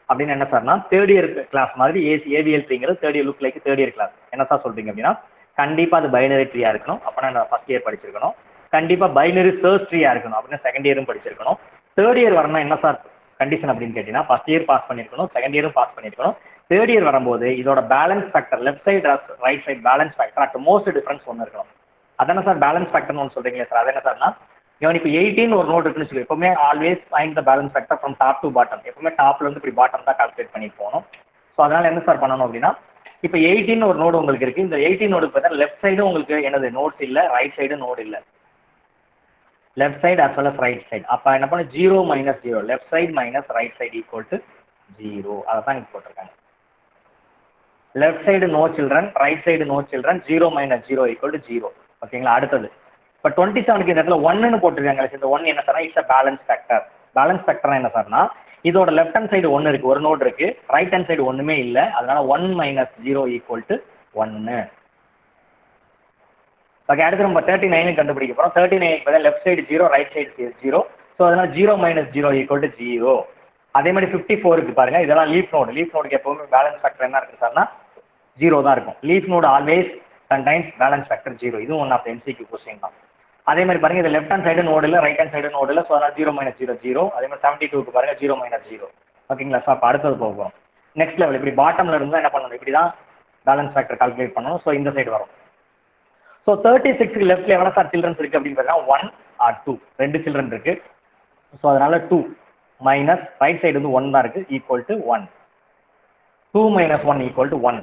அப்படின்னு என்ன சார்னா, தேர்ட் இயர் கிளாஸ் மாதிரி ஏவிஎல் ட்ரீங்கிறது third year look like third year class. என்ன சார் சொல்றீங்க அப்படின்னா, கண்டிப்பா அது பைனரி ட்ரீயா இருக்கணும், அப்படின்னா நான் ஃபர்ஸ்ட் இயர் படிச்சிருக்கணும். கண்டிப்பா பைனரி சர்ச் ட்ரீயா இருக்கணும், அப்படின்னா செகண்ட் இயரும் படிச்சிருக்கணும். தேர்ட் இயர் வரணும் என்ன சார் கண்டிஷன் அப்படின்னு கேட்டீங்கன்னா, ஃபர்ஸ்ட் இயர் பாஸ் பண்ணிருக்கணும், செகண்ட் இயரும் பாஸ் பண்ணிருக்கணும். தேர்ட் இயர் வரும்போது இதோட balance factor, left side right side balance factor at most difference ஒன்று இருக்கணும். அதான சார் பேலன்ஸ் ஃபேக்டர்னு ஒன்று சொல்றீங்களா சார்? அது என்ன சார்னா, இப்போ 18 ஒரு நோட் இருக்குன்னு சொல்லி எப்பவுமே always find the balance factor from top to bottom. எப்பவுமே டாப்ல இருந்து இப்படி பாட்டம் தான் கால்குலேட் பண்ணி போகணும். ஸோ அதனால என்ன சார் பண்ணணும் அப்படின்னா, இப்போ 18 ஒரு நோடு உங்களுக்கு இருக்கு. இந்த 18 நோடுக்கு பார்த்தா லெஃப்ட் சைடும் உங்களுக்கு என்னது நோட்ஸ் இல்லை, ரைட் சைடு நோடு இல்லை. Left side as well as right side. அப்போ என்ன பண்ண, 0 - 0, left side minus right side equal to 0. அதை தான் இங்கே போட்டிருக்காங்க. Left side no children, right side no children, 0 - 0 equal to 0. ஓகேங்களா? அடுத்தது இப்போ 27க்கு இந்த இடத்துல 1ன்னு போட்டிருக்காங்க. இந்த 1 என்ன சார்னா, it's a balance factor. Balance factor என்ன சார்னா, இதோட லெஃப்ட் ஹேண்ட் சைடு 1 இருக்கு, ஒரு நோட் இருக்கு, ரைட் ஹேண்ட் சைடு ஒன்றுமே இல்லை. அதனால 1 - 0 ஈக்குவல் டு 1. ஓகே, அடுத்து நம்ம 39 கண்டுபிடிக்க போகிறோம். 39 பார்த்தா left side 0, right side 0. So அதனால 0 - 0 ஈக்குவல் டு 0. அதே மாதிரி 54க்கு பாருங்க, இதெல்லாம் லீஃப் நோடு. லீஃப் நோடுக்கு எப்பவுமே பேலன்ஸ் ஃபேக்டர் என்ன இருக்கு சார்னா, 0 தான் இருக்கும். Leaf node always contains balance factor 0. இதுவும் ஒன் ஆஃப் எம்சிக்யூ கொஸ்டின் தான். அதே மாதிரி பாருங்க, இது லெஃப்ட் ஹேண்ட் சைடு நோடு இல்லை, ரைட் ஹேண்ட் சைடு நோடு இல்லை. ஸோ அதனால் 0 - 0 0. அதே மாதிரி 72க்கு பாருங்க 0 - 0. ஓகேங்களா? ஸோ அப்போ அடுத்தது போகும் நெக்ஸ்ட் லெவல். இப்படி பாட்டம்ல இருந்து என்ன பண்ணணும், இப்படி தான் பேலன்ஸ் ஃபேக்டர் கால்குலேட் பண்ணணும். ஸோ இந்த சைடு வரும். ஸோ 36க்கு லெஃப்ட்ல எவ்வளோ சார் சில்ட்ரன்ஸ் இருக்கு அப்படின்னு பார்த்தீங்கன்னா 1 ஆர் 2, 2 சில்ட்ரன் இருக்கு. ஸோ அதனால 2 மைனஸ் ரைட் சைடு வந்து 1 தான் இருக்கு, ஈக்குவல் டு 1. 2 - 1 equal to 1.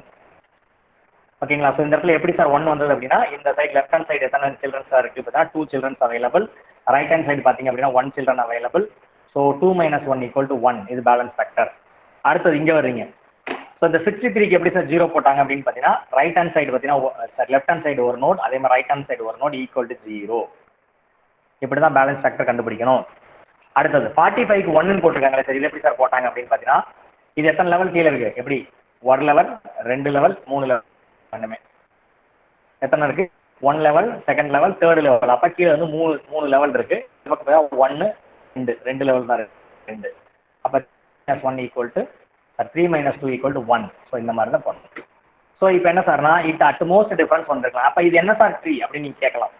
ஓகேங்களா? ஸோ இந்த இடத்துல எப்படி சார் 1 வந்தது அப்படின்னா, இந்த சைடு லெஃப்ட் ஹேண்ட் சைடு எத்தனை சில்ட்ரன்ஸ் இருக்கு பார்த்தா 2 childrens available. Right hand side பார்த்தீங்க அப்படின்னா 1 children available. So 2 - 1 equal to 1. இது பேலன்ஸ் ஃபேக்டர். அடுத்தது இங்கே வர்றீங்க. ஸோ இந்த 63க்கு எப்படி சார் 0 போட்டாங்க அப்படின்னு பார்த்தீங்கன்னா, ரைட் ஹேண்ட் சைடு பார்த்தீங்கன்னா சார் லெஃப்ட் ஹேண்ட் சைடு ஒரு நோட், அதே மாதிரி ரைட் ஹேண்ட் சைடு ஒரு நோட், ஈக்குவல் டு 0. இப்படி தான் பேலன்ஸ் ஃபேக்டர் கண்டுபிடிக்கணும். அடுத்தது 45க்கு 1ன்னு போட்டிருக்காங்களே சார், இது எப்படி சார் போட்டாங்க அப்படின்னு பார்த்தீங்கன்னா, இது எத்தனை லெவல் கீழே இருக்கு, எப்படி 1 லெவல், 2 லெவல், 3 லெவல், ரெண்டுமே எத்தனை இருக்கு, 1 level, second level, third level. அப்போ கீழே வந்து 3 லெவல் இருக்கு. 1 2 லெவல் தான் இருக்கு, 2. அப்போ -1 equal to 3 - 2 equal to 1. So இந்த மாதிரி தான் பண்ணணும். ஸோ இப்போ என்ன சார்னா, இட் அட்மோஸ்ட் டிஃபரன்ஸ் வந்துருக்கலாம். அப்போ இது என்ன சார் ட்ரீ அப்படின்னு நீங்க கேட்கலாம்.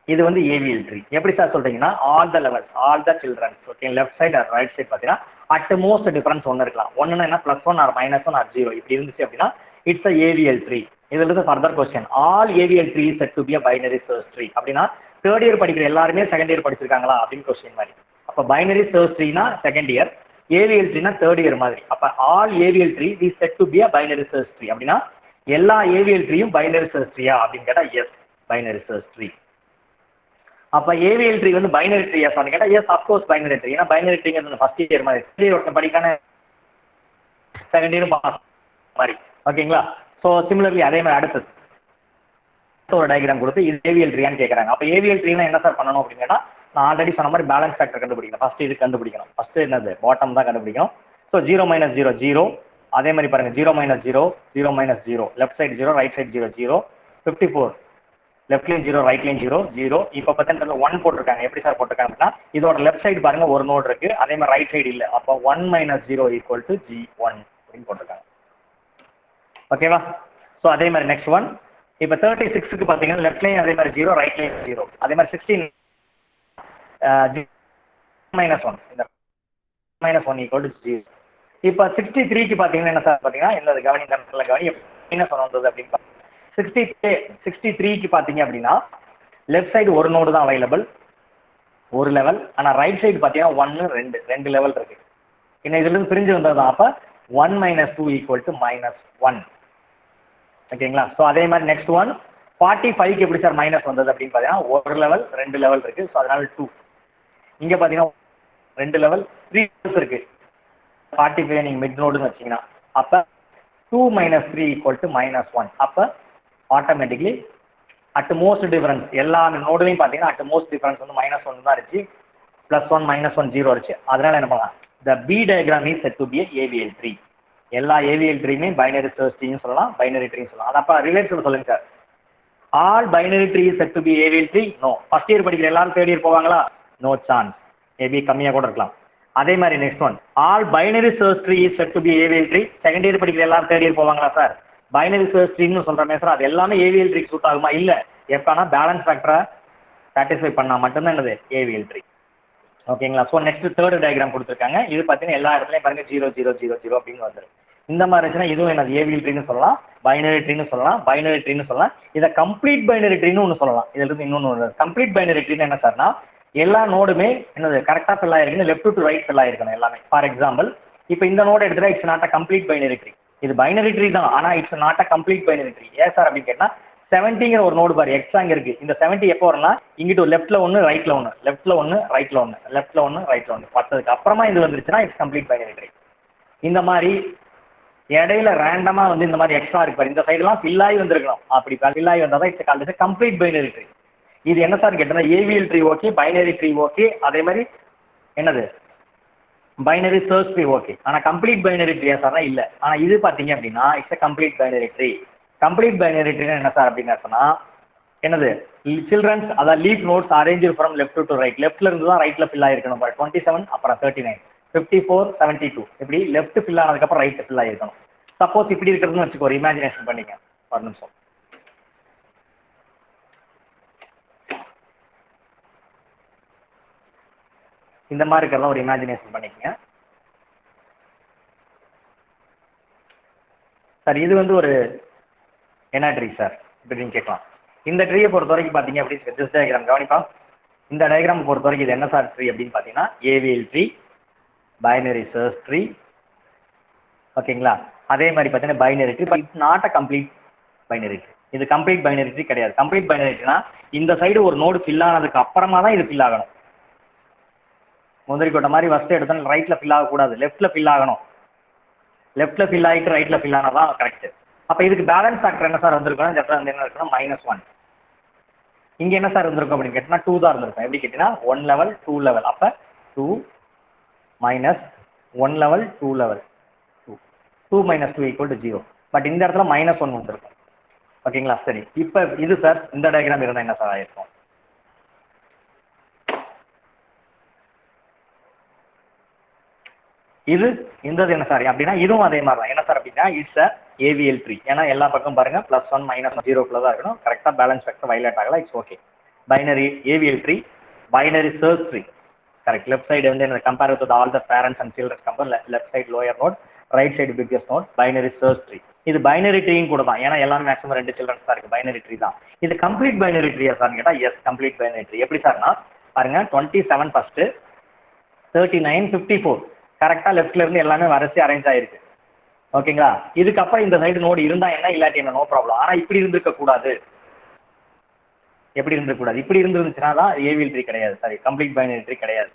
இது வந்து ஏவிஎல் ட்ரீ. எப்படி சார் சொல்றீங்கன்னா, all the levels, all the childrens, okay, left side or right side பார்த்தீங்கன்னா அட்மோஸ்ட் டிஃபரன்ஸ் ஒன்று இருக்கலாம். ஒன்றுனா என்ன, +1 ஆர் -1 ஆர் 0 இப்படி இருந்துச்சு அப்படின்னா இட்ஸ் அ ஏவிஎல் ட்ரீ. இதுல இருந்து further question, all AVL tree set to be a binary search tree. அப்படின்னா தேர்ட் இயர் படிக்கிற எல்லாருமே செகண்ட் இயர் படிச்சிருக்காங்களா அப்படின்னு கொஸ்டின் மாதிரி. அப்போ பைனரி சர்ச் ட்ரீனா செகண்ட் இயர், ஏவிஎல் ட்ரீனா தேர்ட் இயர் மாதிரி. அப்போ all AVL tree we set to be a binary search tree. அப்படின்னா எல்லா ஏவிஎல் ட்ரீயும் பைனரி சர்ச் ட்ரீயா அப்படின்னு கேட்டால் எஸ், பைனரி சர்ச் ட்ரீ. அப்போ ஏவிஎல் ட்ரீ வந்து பைனரி ட்ரீயா சார் கேட்டால் எஸ், அஃப்கோர்ஸ் பைனரி ட்ரீ. ஏன்னா பைனரி ட்ரீங்கிறது ஃபர்ஸ்ட் இயர் மாதிரி, ஃபர்ஸ்ட் இயர் ஒருத்தன் படிக்கான செகண்ட் இயரும் பாஸ் மாதிரி. ஓகேங்களா? ஸோ சிமிலர்லி அதே மாதிரி அடுத்தது ஒரு டயக்ராம் கொடுத்து இது ஏவிஎல் ட்ரீயான்னு கேட்குறாங்க. அப்போ ஏவிஎல் ட்ரீனா என்ன சார் பண்ணணும் அப்படின்னு கேட்டால், நான் ஆல்ரெடி சொன்ன மாதிரி பேலன்ஸ் ஃபேக்டர் கண்டுபிடிக்கணும். ஃபர்ஸ்ட் இது கண்டுபிடிக்கணும். ஃபர்ஸ்ட் என்னது, பாட்டம் தான் கண்டுபிடிக்கணும். ஸோ 0 - 0 0. அதே மாதிரி பாருங்க 0 - 0 0 - 0, left side 0, right side 0 0. 54 left line 0 right line 0 0. இப்போ பார்த்தீங்கன்னா 1 போட்டிருக்காங்க. எப்படி சார் போட்டிருக்காங்க அப்படின்னா இதோட லெஃப்ட் சைடு பாருங்க ஒரு நோட் இருக்கு, அதே மாதிரி ரைட் சைடு இல்லை. அப்போ 1 மைனஸ் 0 ஈக்குவல் டு G1 அப்படின்னு போட்டிருக்காங்க. ஓகேவா? ஸோ அதே மாதிரி நெக்ஸ்ட் ஒன் இப்போ 36க்கு பார்த்தீங்கன்னா லெஃப்ட் லைன் அதே மாதிரி 0 ரைட் லைன் 0, அதே மாதிரி 16 மைனஸ் 1, இந்த மைனஸ் 1 ஈக்குவல் டு 0. இப்போ 63க்கு பார்த்தீங்கன்னா என்ன சார் பார்த்தீங்கன்னா இந்த கவனி கவனி மைனஸ் 1 வந்தது அப்படின்னு 63க்கு பார்த்தீங்க அப்படின்னா லெஃப்ட் சைடு ஒரு நோடு தான் அவைலபிள், ஒரு லெவல். ஆனால் ரைட் சைடு பார்த்தீங்கன்னா 1 2 லெவல் இருக்கு. இன்னும் இதுலேருந்து பிரிஞ்சு வந்தது தான். அப்போ 1 மைனஸ் 2 ஈக்குவல் டு -1. ஓகேங்களா? ஸோ அதே மாதிரி நெக்ஸ்ட் ஒன் 45க்கு எப்படி சார் மைனஸ் வந்தது அப்படின்னு பார்த்தீங்கன்னா ஒரு லெவல் 2 லெவல் இருக்கு. ஸோ அதனால 2. இங்கே பார்த்தீங்கன்னா 2 லெவல் 3 லெவல்ஸ் இருக்கு. 45 நீங்கள் மிட் நோடுன்னு வச்சிங்கன்னா அப்போ 2 மைனஸ் 3 ஈக்குவல் டு -1. அப்போ ஆட்டோமேட்டிக்லி அட் மோஸ்ட் டிஃபரன்ஸ் எல்லா நோடுலையும் பார்த்தீங்கன்னா அட் மோஸ்ட் டிஃபரன்ஸ் வந்து -1 தான் இருந்துச்சு, +1 -1 0 இருந்துச்சு. அதனால என்ன பண்ணலாம், the B diagram is set to be AVL tree. எல்லா ஏவிஎல் ட்ரீயுமே பைனரி சர்ச் ட்ரீன்னு சொல்லலாம், பைனரி ட்ரீன்னு சொல்லலாம். அது அப்போ ரிலேட்டட் சொல்லுங்க sir. All binary tree is set to be AVL tree? No. First year படிக்கிற எல்லாரும் தேர்ட் இயர் போவாங்களா? நோ சான்ஸ், மேபி கம்மியாக கூட இருக்கலாம். அதே மாதிரி next one all binary search tree is set to be AVL tree. Second year படிக்கிற எல்லாரும் தேர்ட் இயர் போவாங்களா சார்? பைனரி சர்ச் ட்ரீன்னு சொல்கிறேன் சார், அது எல்லாமே ஏவிஎல் ட்ரீ சூட் ஆகுமா? இல்லை. எப்போனா பேலன்ஸ் ஃபேக்டரை சாட்டிஸ்ஃபை பண்ணால் மட்டும்தான் என்னது ஏவிஎல் ட்ரீ. ஓகேங்களா? ஸோ நெக்ஸ்ட் தேர்ட் டயக்ராம் கொடுத்துருக்காங்க. இது பார்த்தீங்கன்னா எல்லா இடத்துலையும் பாருங்க 0 0 0 0 அப்படின்னு வந்துடும். இந்த மாதிரி இருந்துச்சுன்னா இதுவும் என்னது ஏவிஎல் ட்ரீன்னு சொல்லலாம், பைனரி ட்ரீன்னு சொல்லலாம், பைனரி ட்ரீன்னு சொல்லலாம். இதை கம்ப்ளீட் பைனரி ட்ரீன்னு ஒன்று சொல்லலாம். இதுல இருந்து இன்னொன்று கம்ப்ளீட் பைனரி ட்ரீன்னு என்ன சார்னா எல்லா நோடுமே என்னது கரெக்டாக ஃபில் ஆயிருக்கணும், லெஃப்ட் டு ரைட் ஃபில் ஆயிருக்கணும் எல்லாமே. ஃபார் எக்ஸாம்பிள் இப்போ இந்த நோடு எடுத்துட்டா it's not a complete binary tree. இது பைனரி ட்ரீ தான், ஆனால் it's not a complete binary tree. ஏன் சார் அப்படின்னு கேட்டால் 70ங்கிற ஒரு நோடு பாரு எக்ஸா இங்கே இருக்கு. இந்த 70 எப்போ வரும்னா இங்கிட்டு லெஃப்ட்ல ஒன்று ரைட்ல ஒன்று, லெஃப்ட்ல ஒன்று ரைட்ல ஒன்று, லெஃப்ட்ல ஒன்று ரைட்ல ஒன்று பார்த்ததுக்கு அப்புறமா இது வந்துருச்சுன்னா இட்ஸ் கம்ப்ளீட் பைனரி ட்ரீ. இந்த மாதிரி இடையில ரேண்டமா வந்து இந்த மாதிரி எக்ஸ்ட்ரா இருக்கு பாரு, இந்த சைடுலாம் ஃபில் ஆகி வந்திருக்கணும். அப்படி ஃபில் ஆகி வந்தால் தான் it's called complete binary tree. இது என்ன சார் கேட்டா AVL tree okay, binary tree okay, அதே மாதிரி என்னது பைனரி சர்ச் ட்ரீ ஓகே. ஆனால் கம்ப்ளீட் பைனரி ட்ரீ சார்னா இல்லை. ஆனால் இது பார்த்தீங்க அப்படின்னா it's complete binary tree. Complete binary ட்ரீனா என்ன சார் அப்படின்னு சொன்னா என்னது சில்ட்ரன்ஸ் அதாவது leaf nodes arrange from left to right. லெஃப்ட்ல இருந்து தான் ரைட்ல ஃபில் ஆயிருக்கணும். 27 அப்புறம் 39 54 72 இப்படி லெஃப்ட் ஃபில் ஆனதுக்கப்புறம் ரைட் ஃபில் ஆயிருக்கணும். சப்போஸ் இப்படி இருக்கிறதுன்னு வச்சுக்கோ, ஒரு இமேஜினேஷன் பண்ணிங்க ஒரு நிமிஷம். இந்த மாதிரி இருக்கிறதா ஒரு இமேஜினேஷன் பண்ணிக்கங்க சார். இது வந்து ஒரு என்ன ட்ரீ சார் இப்படின்னு கேட்கலாம். இந்த ட்ரீயை பொறுத்த வரைக்கும் பார்த்தீங்க அப்படின்னு திஸ் டயக்ராம் கவனிப்பா. இந்த டயக்ராம் பொறுத்த வரைக்கும் இது என்ன சார் ட்ரீ அப்படின்னு பார்த்தீங்கன்னா AVL tree, binary search tree. ஓகேங்களா? அதே மாதிரி பார்த்தீங்கன்னா binary tree but it's not a complete binary tree. இது கம்ப்ளீட் பைனரி ட்ரீ கிடையாது. கம்ப்ளீட் பைனரி ட்ரீனா இந்த சைடு ஒரு நோடு ஃபில் ஆனதுக்கு அப்புறமா தான் இது ஃபில் ஆகணும். முந்திரி கொட்டை மாதிரி ஃபர்ஸ்ட் எடுத்தோம் ரைட்ல ஃபில் ஆகக்கூடாது, லெஃப்ட்ல ஃபில் ஆகணும். லெஃப்ட்ல ஃபில் ஆகிட்டு ரைட்ல ஃபில் ஆனதான் கரெக்ட். அப்போ இதுக்கு பேலன்ஸ் ஃபேக்டர் என்ன சார் வந்திருக்கணும், இந்த இடத்துல வந்து என்ன இருக்குன்னா -1. இங்க என்ன சார் இருந்திருக்கும் அப்படின்னு கேட்டீங்கன்னா 2 தான் இருந்திருக்கும். எப்படி கேட்டீங்கன்னா 1 லெவல் 2 லெவல். அப்போ 2 minus 1 level 2 level 2 minus 2 equal to 0. But இந்த இடத்துல -1 வந்திருக்கும். ஓகேங்களா? சரி, இப்போ இது சார் இந்த டயக்ராம் இருந்தால் என்ன சார் ஆயிருக்கும்? இது இந்த என்ன சார் அப்படின்னா இதுவும் அதே மாதிரி தான். என்ன சார் அப்படின்னா இட்ஸ் அ ஏவிஎல் ட்ரீ. ஏன்னா எல்லா பக்கம் பாருங்க +1 -0 தான் இருக்கணும். கரெக்டாக பேலன்ஸ் ஃபேக்டர் வயலேட் ஆகலாம். It's okay. Binary AVL tree, binary search tree. Correct. Left side வந்து என்ன compare with all the parents and childrens compare left side lower node, right side biggest node, binary search tree. இது binary ட்ரீயும் கூட தான். ஏன்னா எல்லாரும் maximum 2 children's தான் இருக்கு. பைனரி ட்ரீ தான். இது கம்ப்ளீட் பைனரி ட்ரீயா சார் கேட்டால் எஸ் கம்ப்ளீட் பைனரி ட்ரீ. எப்படி சார்னா பாருங்க 27 ஃபர்ஸ்ட், 39 54 கரெக்டாக லெஃப்ட்ல இருந்து எல்லாமே வரிசை அரேஞ்ச் ஆயிருக்கு. ஓகேங்களா? இதுக்கப்புறம் இந்த சைடு நோடு இருந்தா என்ன இல்லாட்டி என்ன நோ ப்ராப்ளம். ஆனால் இப்படி இருந்திருக்க கூடாது. எப்படி இருந்திருக்கூடாது, இப்படி இருந்துருந்துச்சுன்னா தான் ஏவிஎல் ட்ரீ கிடையாது, சாரி கம்ப்ளீட் பைனரி ட்ரீ கிடையாது.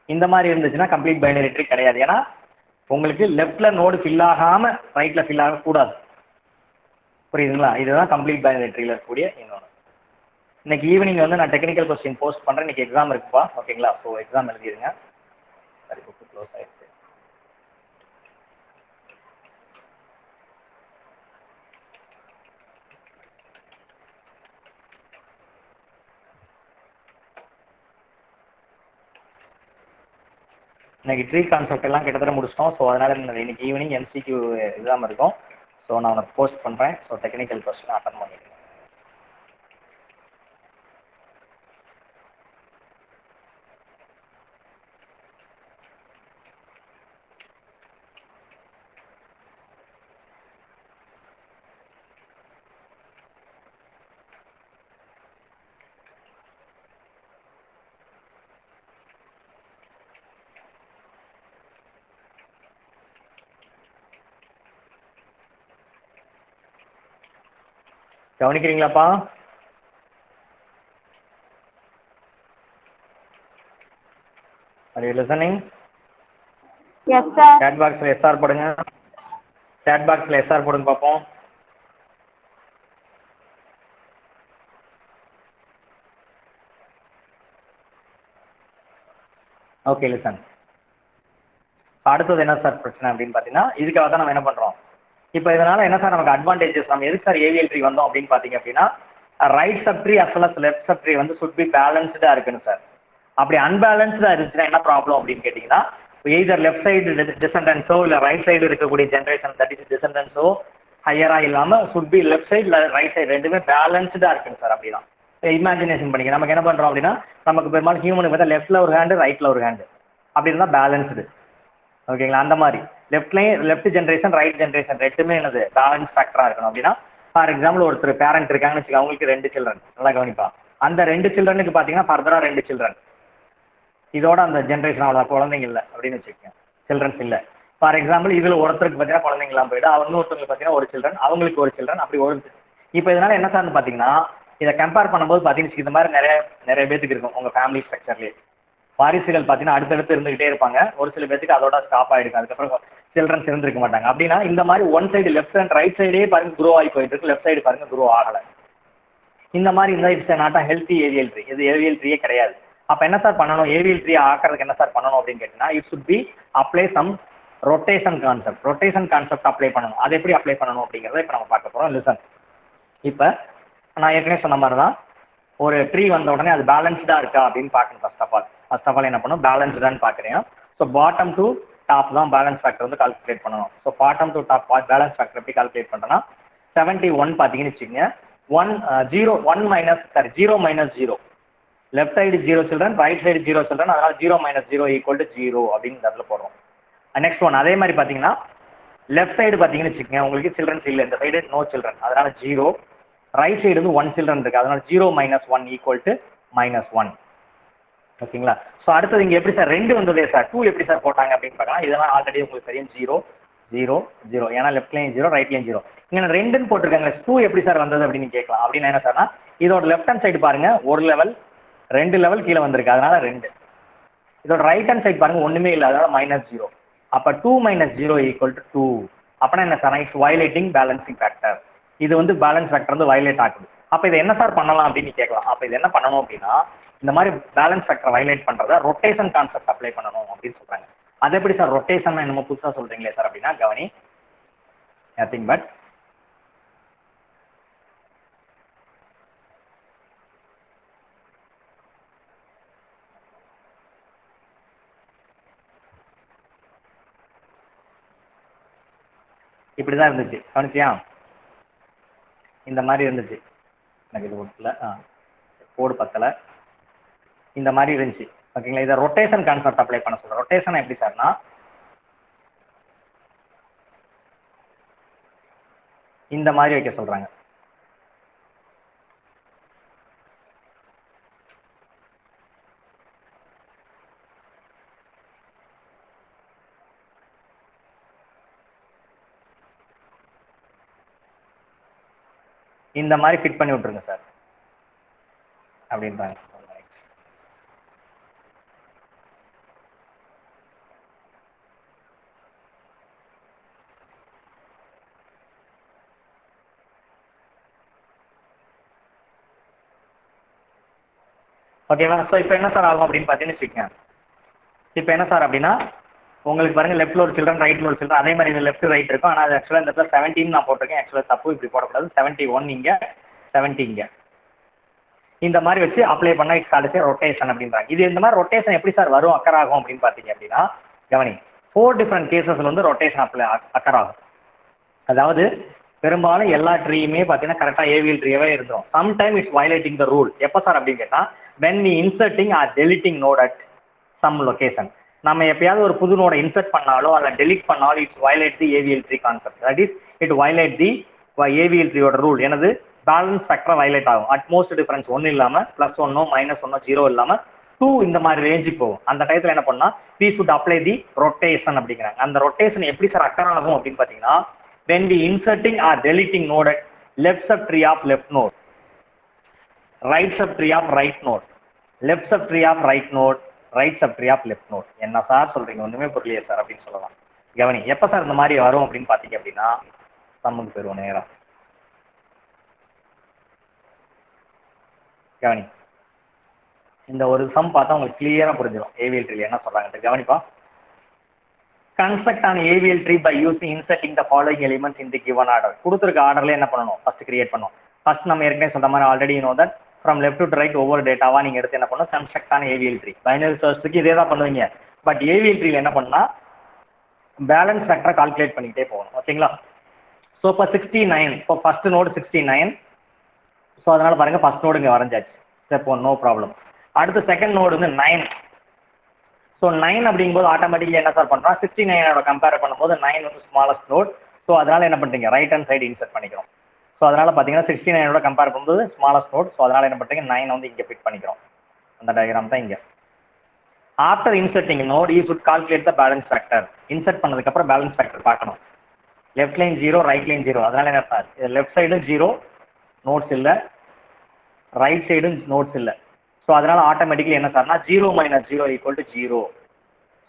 இந்த மாதிரி இருந்துச்சுன்னா கம்ப்ளீட் பைனரி ட்ரீ கிடையாது. ஏன்னா உங்களுக்கு லெஃப்ட்ல நோடு ஃபில் ஆகாம ரைட்ல ஃபில் ஆகக்கூடாது. புரியுதுங்களா? இதுதான் கம்ப்ளீட் பைனரி ட்ரீல இருக்கக்கூடிய இன்னொன்று. இன்னைக்கு ஈவினிங் வந்து நான் டெக்னிக்கல் கொஸ்டின் போஸ்ட் பண்றேன். இன்னைக்கு எக்ஸாம் இருக்குப்பா. ஓகேங்களா? ஸோ எக்ஸாம் எழுதிருங்க. சரி, புக்கு க்ளோஸ் ஆயிடுச்சு. இன்னைக்கு ட்ரீ கான்செப்ட் எல்லாம் கிட்டத்தட்ட முடிச்சிட்டோம். ஸோ அதனால இன்னைக்கு ஈவினிங் எம்சிக்யூ எக்ஸாம் இருக்கும். ஸோ நான் உனக்கு போஸ்ட் பண்ணுறேன். ஸோ டெக்னிக்கல் கொஸ்டின் அட்டன் பண்ணிடுங்க. கவனிக்கிறீங்களாப்பா? Are you listening? Yes, sir. Chat boxல SR போடுங்க. Chat boxல SR போடுங்க பாப்போம். Okay listen. அடுத்தது என்ன சார் பிரச்சனை அப்படின்னு பார்த்தீங்கன்னா, இதுக்காக தான் நம்ம என்ன பண்ணுறோம், இப்போ இதனால் என்ன சார் நமக்கு அட்வான்டேஜஸ், நம்ம எதுக்கு சார் ஏவிஎல் ட்ரீ வந்தோம் அப்படின்னு பார்த்தீங்க அப்படின்னா, right sub tree as well as left sub tree வந்து சுட் பி பேலன்ஸ்டாக இருக்குன்னு சார். அப்படி அன்பேலன்ஸ்டாக இருந்துச்சுன்னா என்ன ப்ராப்ளம் அப்படின்னு கேட்டிங்கன்னா, எய்தர் லெஃப்ட் சைடு டிசெண்டன்ஸோ இல்லை ரைட் சைடு இருக்கக்கூடிய ஜென்ரேஷன் தட் இஸ் டிசெண்டன்ஸோ ஹையராக இல்லாமல் சுட் பி லெஃப்ட் சைடு இல்லை ரைட் சைடு ரெண்டுமே பேலன்ஸ்டாக இருக்குங்க சார். அப்படின்னா இமேஜினேஷன் பண்ணிக்க, நமக்கு என்ன பண்ணுறோம் அப்படின்னா, நமக்கு பெரும்பாலும் ஹியூமனுக்கு பார்த்தா லெஃப்ட்டில் ஒரு ஹேண்டு ரைட்டில் ஒரு ஹேண்டு அப்படி இருந்தால் பேலன்ஸ்டு. ஓகேங்களா? அந்த மாதிரி லெஃப்ட் ஜென்ரேஷன் ரைட் ஜென்ரேஷன் ரெண்டுமே என்னது பேலன்ஸ் ஃபேக்டராக இருக்கணும். அப்படின்னா ஃபார் எக்ஸாம்பிள் ஒருத்தர் பேரண்ட் இருக்காங்கன்னு வச்சுக்கோங்க, அவங்களுக்கு 2 சில்ட்ரன், நல்லா கவனிப்பா, அந்த 2 சில்ட்ரனுக்கு பார்த்தீங்கன்னா ஃபர்தராக 2 சில்ட்ரன், இதோட அந்த ஜென்ரேஷன் அவ்வளோ குழந்தைங்க இல்லை அப்படின்னு வச்சுக்கோங்க, சில்ட்ரன்ஸ் இல்லை. ஃபார் எக்ஸாம்பிள் இதில் ஒருத்தருக்கு பார்த்தீங்கன்னா குழந்தைங்களாம் போயிட்டு இன்னொருத்தவங்களுக்கு பார்த்தீங்கன்னா ஒரு சில்ட்ரன், அவங்களுக்கு ஒரு சில்ட்ரன், அப்படி ஒரு. இப்போ இதனால என்ன சார்னு பார்த்தீங்கன்னா, இதை கம்பேர் பண்ணும்போது பார்த்தீங்கன்னா இந்த மாதிரி நிறைய பேத்துக்கு இருக்கும் உங்கள் ஃபேமிலி ஸ்ட்ரக்சர்லேயே. வாரிசுகள் பார்த்தீங்கன்னா அடுத்தடுத்து இருந்துகிட்டே இருப்பாங்க. ஒரு சில பேருக்கு அதோட ஸ்டாப் ஆகிடும், அதுக்கப்புறம் சில்ட்ரன்ஸ் இருந்திருக்க மாட்டாங்க. அப்படின்னா இந்த மாதிரி one side left and right சைடே பாருங்க க்ரோ ஆகி போயிட்டு இருக்கு, லெஃப்ட் சைடு பாருங்க க்ரோ ஆகலை. இந்த மாதிரி இருந்தால் it's not a healthy AVL tree. இது ஏவிஎல் ட்ரீயே கிடையாது. அப்போ என்ன சார் பண்ணணும், ஏவிஎல் ட்ரீ ஆக்கிறதுக்கு என்ன சார் பண்ணணும் அப்படின்னு கேட்டிங்கன்னா, it should be apply some rotation concept apply பண்ணணும். அது எப்படி அப்ளை பண்ணணும் அப்படிங்கிறத இப்போ நம்ம பார்க்க போகிறோம். லிசன், இப்போ நான் ஏற்கனவே சொன்ன மாதிரி தான், ஒரு ட்ரீ வந்த உடனே அது பேலன்ஸ்டாக இருக்கா அப்படின்னு பார்க்கணும். ஃபர்ஸ்ட் ஆஃப் ஆல் என்ன பண்ணணும், பேலன்ஸ்டான்னு பார்க்குறேன். ஸோ பாட்டம் டு டாப் தான் பேலன்ஸ் ஃபேக்டர் வந்து கால்குலேட் பண்ணணும். So bottom to top balance factor எப்படி கால்குலேட் பண்ணுறேன்னா, 71 பார்த்தீங்கன்னு வச்சுக்கோங்க, 0 minus 0, left side 0 children, right side 0 children, அதனால் 0 மைனஸ் 0 ஈக்குவல் டு 0 அப்படின்னு இந்த இடத்துல போடுறோம். நெக்ஸ்ட் ஒன் அதே மாதிரி பார்த்தீங்கன்னா, லெஃப்ட் சைடு பார்த்தீங்கன்னு வச்சுக்கோங்க, உங்களுக்கு சில்ட்ரன்ஸ் இல்லை, இந்த சைடு நோ சில்ட்ரன், அதனால் 0, ரைட் சைடு வந்து 1 சில்ட்ரன் இருக்குது, அதனால் 0 மைனஸ் 1 ஈக்குவல் டு -1. ஓகேங்களா? ஸோ அடுத்தது இங்கே எப்படி சார் 2 வந்ததே சார், 2 எப்படி சார் போட்டாங்க அப்படின்னு பார்க்கலாம். இதெல்லாம் ஆல்ரெடி உங்களுக்கு தெரியும், 0 0 0, ஏன்னா லெஃப்ட்லேயும் 0 ரைட்லேயும் 0. இங்கே 2ன்னு போட்டிருக்காங்க, 2 எப்படி சார் வந்தது அப்படின்னு கேட்கலாம். அப்படின்னு என்ன சார்னா, இதோட லெஃப்ட் ஹேண்ட் சைடு பாருங்க, ஒரு லெவல் 2 லெவல் கீழே வந்திருக்கு, அதனால 2. இதோட ரைட் ஹேண்ட் சைடு பாருங்க, ஒன்றுமே இல்லை, அதனால -0. அப்போ 2 மைனஸ் 0 ஈக்குவல் டு 2. அப்படின்னா என்ன sir, it's violating balancing factor. இது வந்து பேலன்ஸ் ஃபேக்டர் வந்து வயலேட் ஆகுது. அப்போ இதை என்ன சார் பண்ணலாம் அப்படின்னு கேட்கலாம். அப்போ இது என்ன பண்ணணும் அப்படின்னா, இந்த மாதிரி பேலன்ஸ் ஃபேக்டர் வயலேட் பண்ணுறத ரொட்டேஷன் கான்செப்ட் அப்ளை பண்ணணும் அப்படின்னு சொல்கிறாங்க. அது எப்படி சார் ரொட்டேஷன் என்னமோ புதுசாக சொல்கிறீங்களே சார் அப்படின்னா, கவனி, நத்திங் பட் இப்படி தான் இருந்துச்சு, கவனிச்சியா? இந்த மாதிரி இருந்துச்சு, எனக்கு இது ஒட்டல, கோடு பத்தலை, இந்த மாதிரி இருந்துச்சு. ஓகேங்களா? இதை ரொட்டேஷன் கான்செப்ட் அப்ளை பண்ண சொல்கிறேன். ரொட்டேஷன் எப்படி சார்னா, இந்த மாதிரி வைக்க சொல்கிறாங்க. இந்த மாதிரி ஃபிட் பண்ணி விட்ருங்க சார் அப்படின்றாங்க. ஓகேவா? ஸோ இப்போ என்ன சார் ஆகும் அப்படின்னு பார்த்தீங்கன்னு வச்சுக்கோங்க. இப்போ என்ன சார் அப்படின்னா, உங்களுக்கு பாருங்க லெஃப்ட்ல ஒரு சில்ட்ரன், ரைட்ல ஒரு சில்ட்ரன், அதே மாதிரி இது லெஃப்ட் ரைட் இருக்கும். ஆனால் அது ஆக்சுவலாக இந்த இடத்துல 17 நான் போட்டிருக்கேன். ஆக்சுவலாக தப்பு, இப்படி போடக்கூடாது. 71 இங்கே, 70 இங்கே, இந்த மாதிரி வச்சு அப்ளை பண்ணால் இட்ஸ் கால்ட் ரொட்டேஷன் அப்படின்றாங்க. இது இந்த மாதிரி ரொட்டேஷன் எப்படி சார் வரும், அக்கர் ஆகும் அப்படின்னு பார்த்தீங்க அப்படின்னா, கவனி 4 டிஃப்ரெண்ட் கேசஸ்ல வந்து ரொட்டேஷன் அக்கர் ஆகும். அதாவது பெரும்பாலும் எல்லா ட்ரீயுமே பார்த்தீங்கன்னா கரெக்டாக ஏவிஎல் ட்ரீயாவே இருந்துடும். Sometime it's violating the rule. எப்போ சார் அப்படின்னு கேட்டால் when we inserting or deleting node at some location. நம்ம எப்பயாவது ஒரு புது நோட இன்சர்ட் பண்ணாலோ அல்ல டெலிட் பண்ணாலும் it's violate the AVL tree concept. That is it violate the AVL ட்ரீயோட ரூல். எனது பேலன்ஸ் ஃபேக்டர் வயலேட் ஆகும். அட்மோஸ்ட் டிஃபரன்ஸ் 1 இல்லாமல் +1 -1 0 இல்லாமல் 2 இந்த மாதிரி ரேஞ்சுக்கு போகும். அந்த டயத்தில் என்ன பண்ணா we should apply the rotation அப்படிங்கிறாங்க. அந்த ரொட்டேஷன் எப்படி சார் அக்கர் ஆகும் அப்படின்னு பார்த்தீங்கன்னா when we inserting or deleting node at left subtree of left node, right subtree of right node, left subtree of right node, right subtree of left node. என்ன sir சொல்றீங்க, ஒண்ணுமே புரியலையே sir அப்படின்னு சொல்லலாம். கவனி, எப்ப சார் இந்த மாதிரி வரும் அப்படின்னு பாத்தீங்க அப்படின்னா சம்முக்கு போயிருவோம் நேரம். கவனி, இந்த ஒரு சம் பார்த்தா உங்களுக்கு கிளியரா புரிஞ்சிடும் ஏவிஎல் ட்ரீல என்ன சொல்றாங்க. கவனிப்பா, construct an AVL tree by using inserting the following elements in the given order. கொடுத்துருக்க ஆர்டர்ல என்ன பண்ணணும், ஃபர்ஸ்ட் கிரியேட் பண்ணணும். ஃபர்ஸ்ட் நம்ம ஏற்கனவே சொன்ன மாதிரி already know that from left to right ஒவ்வொரு டேட்டாவா நீங்க எடுத்து என்ன பண்ணணும், கன்ஸ்ட்ரக்ட் ஆன ஏவிஎல் ட்ரீ. பைனரி சர்ச்க்கு இதே தான் பண்ணுவீங்க. பட் ஏவிஎல் ட்ரீல என்ன பண்ணா பேலன்ஸ் ஃபேக்டரை கால்குலேட் பண்ணிக்கிட்டே போகணும். ஓகேங்களா? ஸோ இப்போ 69, இப்போ ஃபர்ஸ்ட் நோடு 69. ஸோ அதனால பாருங்க ஃபர்ஸ்ட் நோடு இங்கே வரைஞ்சாச்சு. Step 1 no problem. அடுத்து செகண்ட் நோடு வந்து 9. ஸோ 9 அப்படிங்கும்போது ஆட்டோமேட்டிக்கலி என்ன சார் பண்ணுறோம், 69ஓட கம்பேர் பண்ணும்போது 9 வந்து ஸ்மாலஸ்ட் நோட். ஸோ அதனால என்ன பண்ணுறீங்க, ரைட் ஹேண்ட் சைடு இன்சர்ட் பண்ணிக்கிறோம். ஸோ அதனால பார்த்தீங்கன்னா 69ஓட கம்பேர் பண்ணும்போது ஸ்மாலஸ்ட் நோட். ஸோ அதனால என்ன பண்ணுறீங்க, 9 வந்து இங்கே ஃபிட் பண்ணிக்கிறோம். அந்த டயக்ராம் தான் இங்கே. After inserting node you should calculate the balance factor. Insert பண்ணதுக்கப்புறம் பேலன்ஸ் ஃபேக்டர் பார்க்கணும். Left line 0, right line 0. அதனால என்ன சார், லெஃப்ட் சைடும் 0 நோட்ஸ் இல்லை, ரைட் சைடும் நோட்ஸ் இல்லை. ஸோ அதனால ஆட்டோமேட்டிக்கலி என்ன சார்னா 0 - 0 = 0.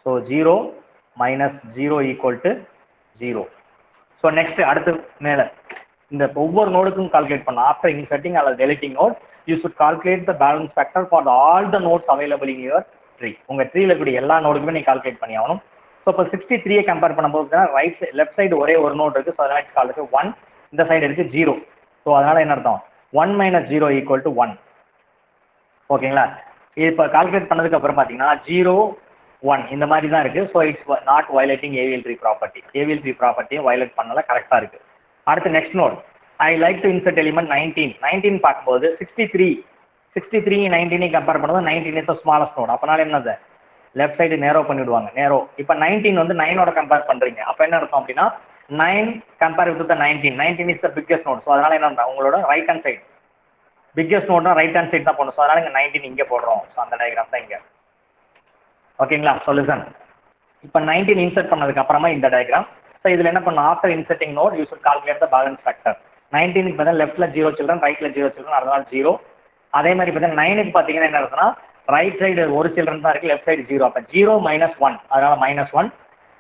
ஸோ 0 - 0 = 0. ஸோ நெக்ஸ்ட் அடுத்து மேலே இந்த ஒவ்வொரு நோடுக்கும் கால்குலேட் பண்ணலாம். ஆஃப்டர் இன்சர்ட்டிங் அல்லது deleting node you should calculate the balance factor for all the nodes available in your tree. உங்கள் ட்ரீல இருக்கக்கூடிய எல்லா நோடுக்குமே நீங்கள் கால்குலேட் பண்ணி ஆகணும். ஸோ இப்போ 63 கம்பேர் பண்ணும்போது ரைட் சைடு லெஃப்ட் சைடு ஒரே ஒரு நோட் இருக்குது. ஸோ அதனால இட்ஸ் கால்ட் 1. இந்த சைடு இருக்குது 0. ஸோ அதனால என்ன அர்த்தம், 1 - 0 = 1. ஓகேங்களா? இப்போ கால்குலேட் பண்ணதுக்கு அப்புறம் பார்த்தீங்கன்னா 0, 1 இந்த மாதிரி தான் இருக்கு. So it's not violating AVL tree property. AVL tree ப்ராப்பர்ட்டியை வயலேட் பண்ணல, கரெக்டாக இருக்கு. அடுத்து next node I like to insert element 19. 19 பார்க்கும்போது 63 19 கம்பேர் பண்ணும்போது 19 இஸ் ஸ்மாலஸ்ட் நோட். அப்பனால என்னது, லெஃப்ட் சைடு நேரோ பண்ணிவிடுவாங்க, நேரோ. இப்போ 19 வந்து 9ஓட கம்பேர் பண்ணுறீங்க. அப்போ என்ன அர்த்தம் அப்படின்னா 9 compare with 19 is the biggest node. So அதனால என்ன, உங்களோட ரைட் ஹேண்ட் சைடு பிக்கஸ்ட் நோட்னா ரைட் ஹேண்ட் சைடு தான் போடணும். ஸோ அதனால இங்கே 19 இங்கே போடுறோம். ஸோ அந்த டயக்ராம் தான் இங்கே. ஓகேங்களா? சொல்யூஷன் இப்போ 19 இன்சர்ட் பண்ணதுக்கு அப்புறமா இந்த டயக்ராம். ஸோ இதில் என்ன பண்ணணும், after inserting node you should calculate the balance factor. 19க்கு பார்த்தா லெஃப்ட்டில் 0 சில்ட்ரன், ரைட்டில் 0 சில்ட்ரன், அதனால 0. அதே மாதிரி பார்த்தீங்கன்னா 9க்கு பார்த்தீங்கன்னா என்ன இருக்குன்னா ரைட் சைடு ஒரு சில்ட்ரன் தான் இருக்குது, லெஃப்ட் சைடு 0. அப்போ 0 - 1 அதனால -1.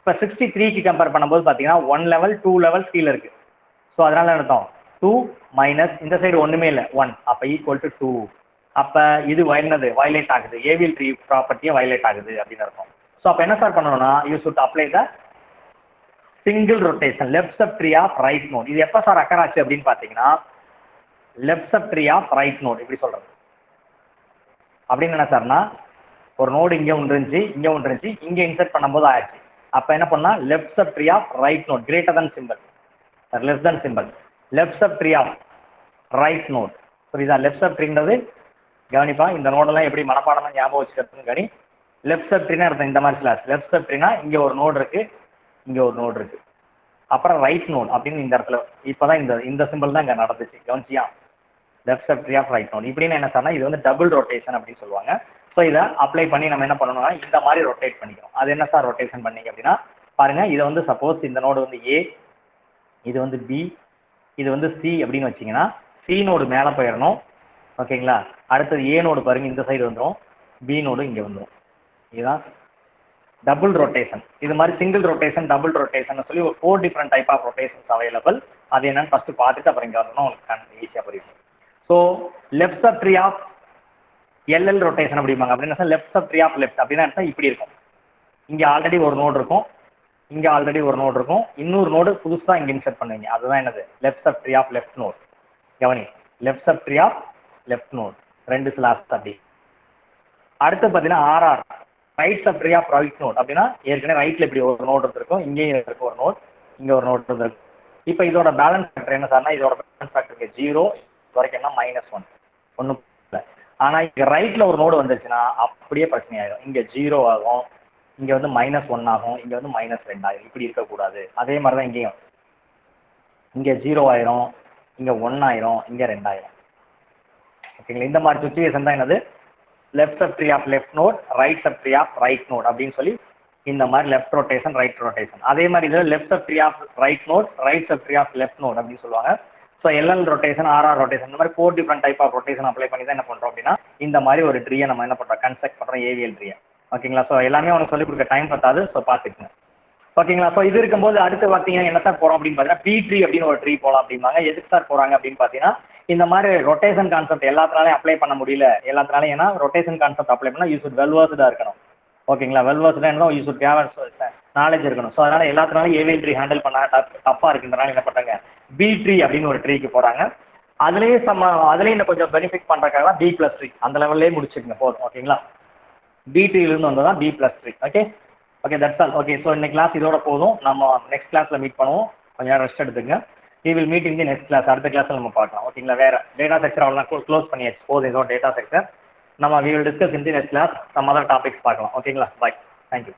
இப்போ 63க்கு கம்பேர் பண்ணும்போது பார்த்தீங்கன்னா 1 லெவல் 2 லெவல் கீழே இருக்குது. ஸோ அதனால என்ன அர்த்தம், 2 - இந்த சைடு ஒன்றுமே இல்லை 1. அப்போ = 2. அப்போ இது என்னது, வயலேட் ஆகுது, ஏவிஎல் ட்ரீ ப்ராப்பர்ட்டியை வயலேட் ஆகுது அப்படின்னு அர்த்தம். ஸோ அப்போ என்ன சார் பண்ணணும்னா you should apply the single rotation left sub tree of right node. இது எப்போ சார் அக்கர் ஆச்சு அப்படின்னு பார்த்தீங்கன்னா left sub tree of right node. இப்படி சொல்கிறது அப்படின்னு என்ன சார்னா, ஒரு நோடு இங்கே ஒன்று இருந்துச்சு, இங்கே ஒன்று இருந்துச்சு, இங்கே இன்சர்ட் பண்ணும்போது ஆயிடுச்சு. அப்போ என்ன பண்ணால் left sub tree of right node greater than simple, less than simple, left sub tree of right node. புரியுதா? லெஃப்ட் சப் ட்ரீன்றது கவனிப்பா, இந்த நோடெல்லாம் எப்படி மனப்பாடமாக ஞாபகம் வச்சுக்கிறதுன்னு கவனி. லெஃப்ட் சப் ட்ரீனா அர்த்தம் இந்த மாதிரி கிளாஸ். லெஃப்ட் சப் ட்ரீனா இங்கே ஒரு நோடு இருக்குது, இங்கே ஒரு நோடு இருக்குது, அப்புறம் ரைட் நோட் அப்படின்னு இந்த இடத்துல இப்போ தான் இந்த சிம்பிள் தான் இங்கே நடந்துச்சு. கவனிச்சியா? Left sub tree of right node. இப்படின்னு என்ன சார்னா இது வந்து டபுள் ரொட்டேஷன் அப்படின்னு சொல்லுவாங்க. ஸோ இதை அப்ளை பண்ணி நம்ம என்ன பண்ணணும்னா இந்த மாதிரி ரொட்டேட் பண்ணிக்கிறோம். அது என்ன சார் ரொட்டேஷன் பண்ணீங்க அப்படின்னா பாருங்க, இதை வந்து சப்போஸ் இந்த நோடு வந்து ஏ, இது வந்து பி, இது வந்து சி அப்படின்னு வச்சிங்கன்னா சி நோடு மேலே போயிடணும். ஓகேங்களா? அடுத்தது ஏ நோடு பாருங்க இந்த சைடு வந்துடும், பி நோடு இங்கே வந்துடும். இதுதான் டபுள் ரொட்டேஷன். இது மாதிரி சிங்கிள் ரொட்டேஷன், டபுள் ரொட்டேஷன் சொல்லி ஒரு 4 different type of rotations available. அது என்னன்னு ஃபர்ஸ்ட் பார்த்துட்டு அப்புறம் இங்கே வரணும், உங்களுக்கு ஈஸியாக புரியும். So left sub tree of LL rotation அப்படிம்பாங்க. அப்படின்னா left sub tree of left அப்படின்னா அர்த்தம் இப்படி இருக்கும். இங்கே ஆல்ரெடி ஒரு நோடு இருக்கும், இங்கே ஆல்ரெடி ஒரு நோடு இருக்கும், இன்னொரு நோடு புதுசாக இங்கே இன்சர்ட் பண்ணுவீங்க. அதுதான் என்னது, left sub tree of left node. கவனி, left sub tree of left node 2 slabs அப்படி. அடுத்து பார்த்தீங்கன்னா RR right sub tree of right node அப்படின்னா ஏற்கனவே ரைட்டில் இப்படி ஒரு நோட் இருந்திருக்கும், இங்கேயும் இருக்கும் ஒரு நோட், இங்கே ஒரு நோட் இருந்திருக்கும். இப்போ இதோட பேலன்ஸ் ஃபேக்டர் என்ன சார்னா, இதோட பேலன்ஸ் ஃபேக்டர் 0 வரைக்கும் என்ன -1 ஒன்றும் இல்லை. ஆனால் இங்கே ரைட்டில் ஒரு நோடு வந்துருச்சுன்னா அப்படியே பிரச்சனை ஆயிடும். இங்கே 0 ஆகும், இங்கே வந்து -1 ஆகும், இங்கே வந்து -2 ஆகும். இப்படி இருக்கக்கூடாது. அதே மாதிரி தான் இங்கேயும் இங்கே 0 ஆயிரும், இங்கே 1 ஆயிரும், இங்கே 2 ஆயிரும். ஓகேங்களா? இந்த மாதிரி சுச்சுவேஷன் தான் என்னது left sub tree of left node, right sub tree of right node அப்படின்னு சொல்லி இந்த மாதிரி லெஃப்ட் ரொட்டேஷன் ரைட் ரொட்டேஷன். அதே மாதிரி இதில் left sub tree of right node, right sub tree of left node அப்படின்னு சொல்லுவாங்க. So LL rotation, RR rotation, இந்த மாதிரி 4 different type of rotation apply பண்ணி தான் என்ன பண்ணுறோம் அப்படின்னா இந்த மாதிரி ஒரு ட்ரீயை நம்ம என்ன பண்ணுறோம் கன்ஸ்ட்ரக்ட் பண்ணுறோம் ஏவிஎல் ட்ரீயை. ஓகேங்களா? ஸோ எல்லாமே உனக்கு சொல்லிக் கொடுக்க டைம் பத்தாது, ஸோ பார்த்துக்குங்க. ஓகேங்களா? ஸோ இது இருக்கும்போது அடுத்து பார்த்தீங்கன்னா என்ன சார் போகிறோம் அப்படின்னு பார்த்தீங்கன்னா பி ட்ரீ அப்படின்னு ஒரு ட்ரீ போகலாம் அப்படிம்பாங்க. எதுக்கு சார் போகிறாங்க அப்படின்னு பார்த்தீங்கன்னா இந்த மாதிரி ரொட்டேஷன் கான்செப்ட் எல்லாத்தினாலையும் அப்ளை பண்ண முடியல, எல்லாத்தினாலையும் ஏன்னா ரொட்டேஷன் கான்செப்ட் அப்ளை பண்ணால் யூ சுட் வெல் வெர்ஸ்டாக இருக்கணும். ஓகேங்களா? வெல் வெர்ஸ்டாக இருந்தால் யூ சுட் ஹேவ் நாலேஜ் இருக்கணும். ஸோ அதனால் எல்லாத்தினாலும் ஏவிஎல் ட்ரீ ஹேண்டில் பண்ண டஃப்பாக இருக்குன்றனால என்ன பண்ணுறாங்க பி ட்ரீ அப்படின்னு ஒரு ட்ரீக்கு போகிறாங்க. அதுலேயும் இன்னும் கொஞ்சம் பெனிஃபிட் பண்ணுறதுக்காக தான் B+3 அந்த லெவல்லே முடிச்சுக்கங்க போதும். ஓகேங்களா? பி ட்ரீலேருந்து வந்தால் தான் B+3. Okay okay that's all. Okay so இன்னைக்கு கிளாஸ் இதோட போதும். நம்ம நெக்ஸ்ட் கிளாஸில் மீட் பண்ணுவோம். கொஞ்சம் நேரம் ரெஸ்ட் எடுத்துங்க. We will meet in the next class. அடுத்த கிளாஸில் நம்ம பார்க்கலாம். ஓகேங்களா? வேறு டேட்டா செக்டர் அவ்வளோதான் க்ளோஸ் பண்ணியாச்சு. போதும் இதோட டேட்டா செக்டர். நம்ம we will discuss in the next class some other topics பார்க்கலாம். ஓகேங்களா? பாய். தேங்க்யூ.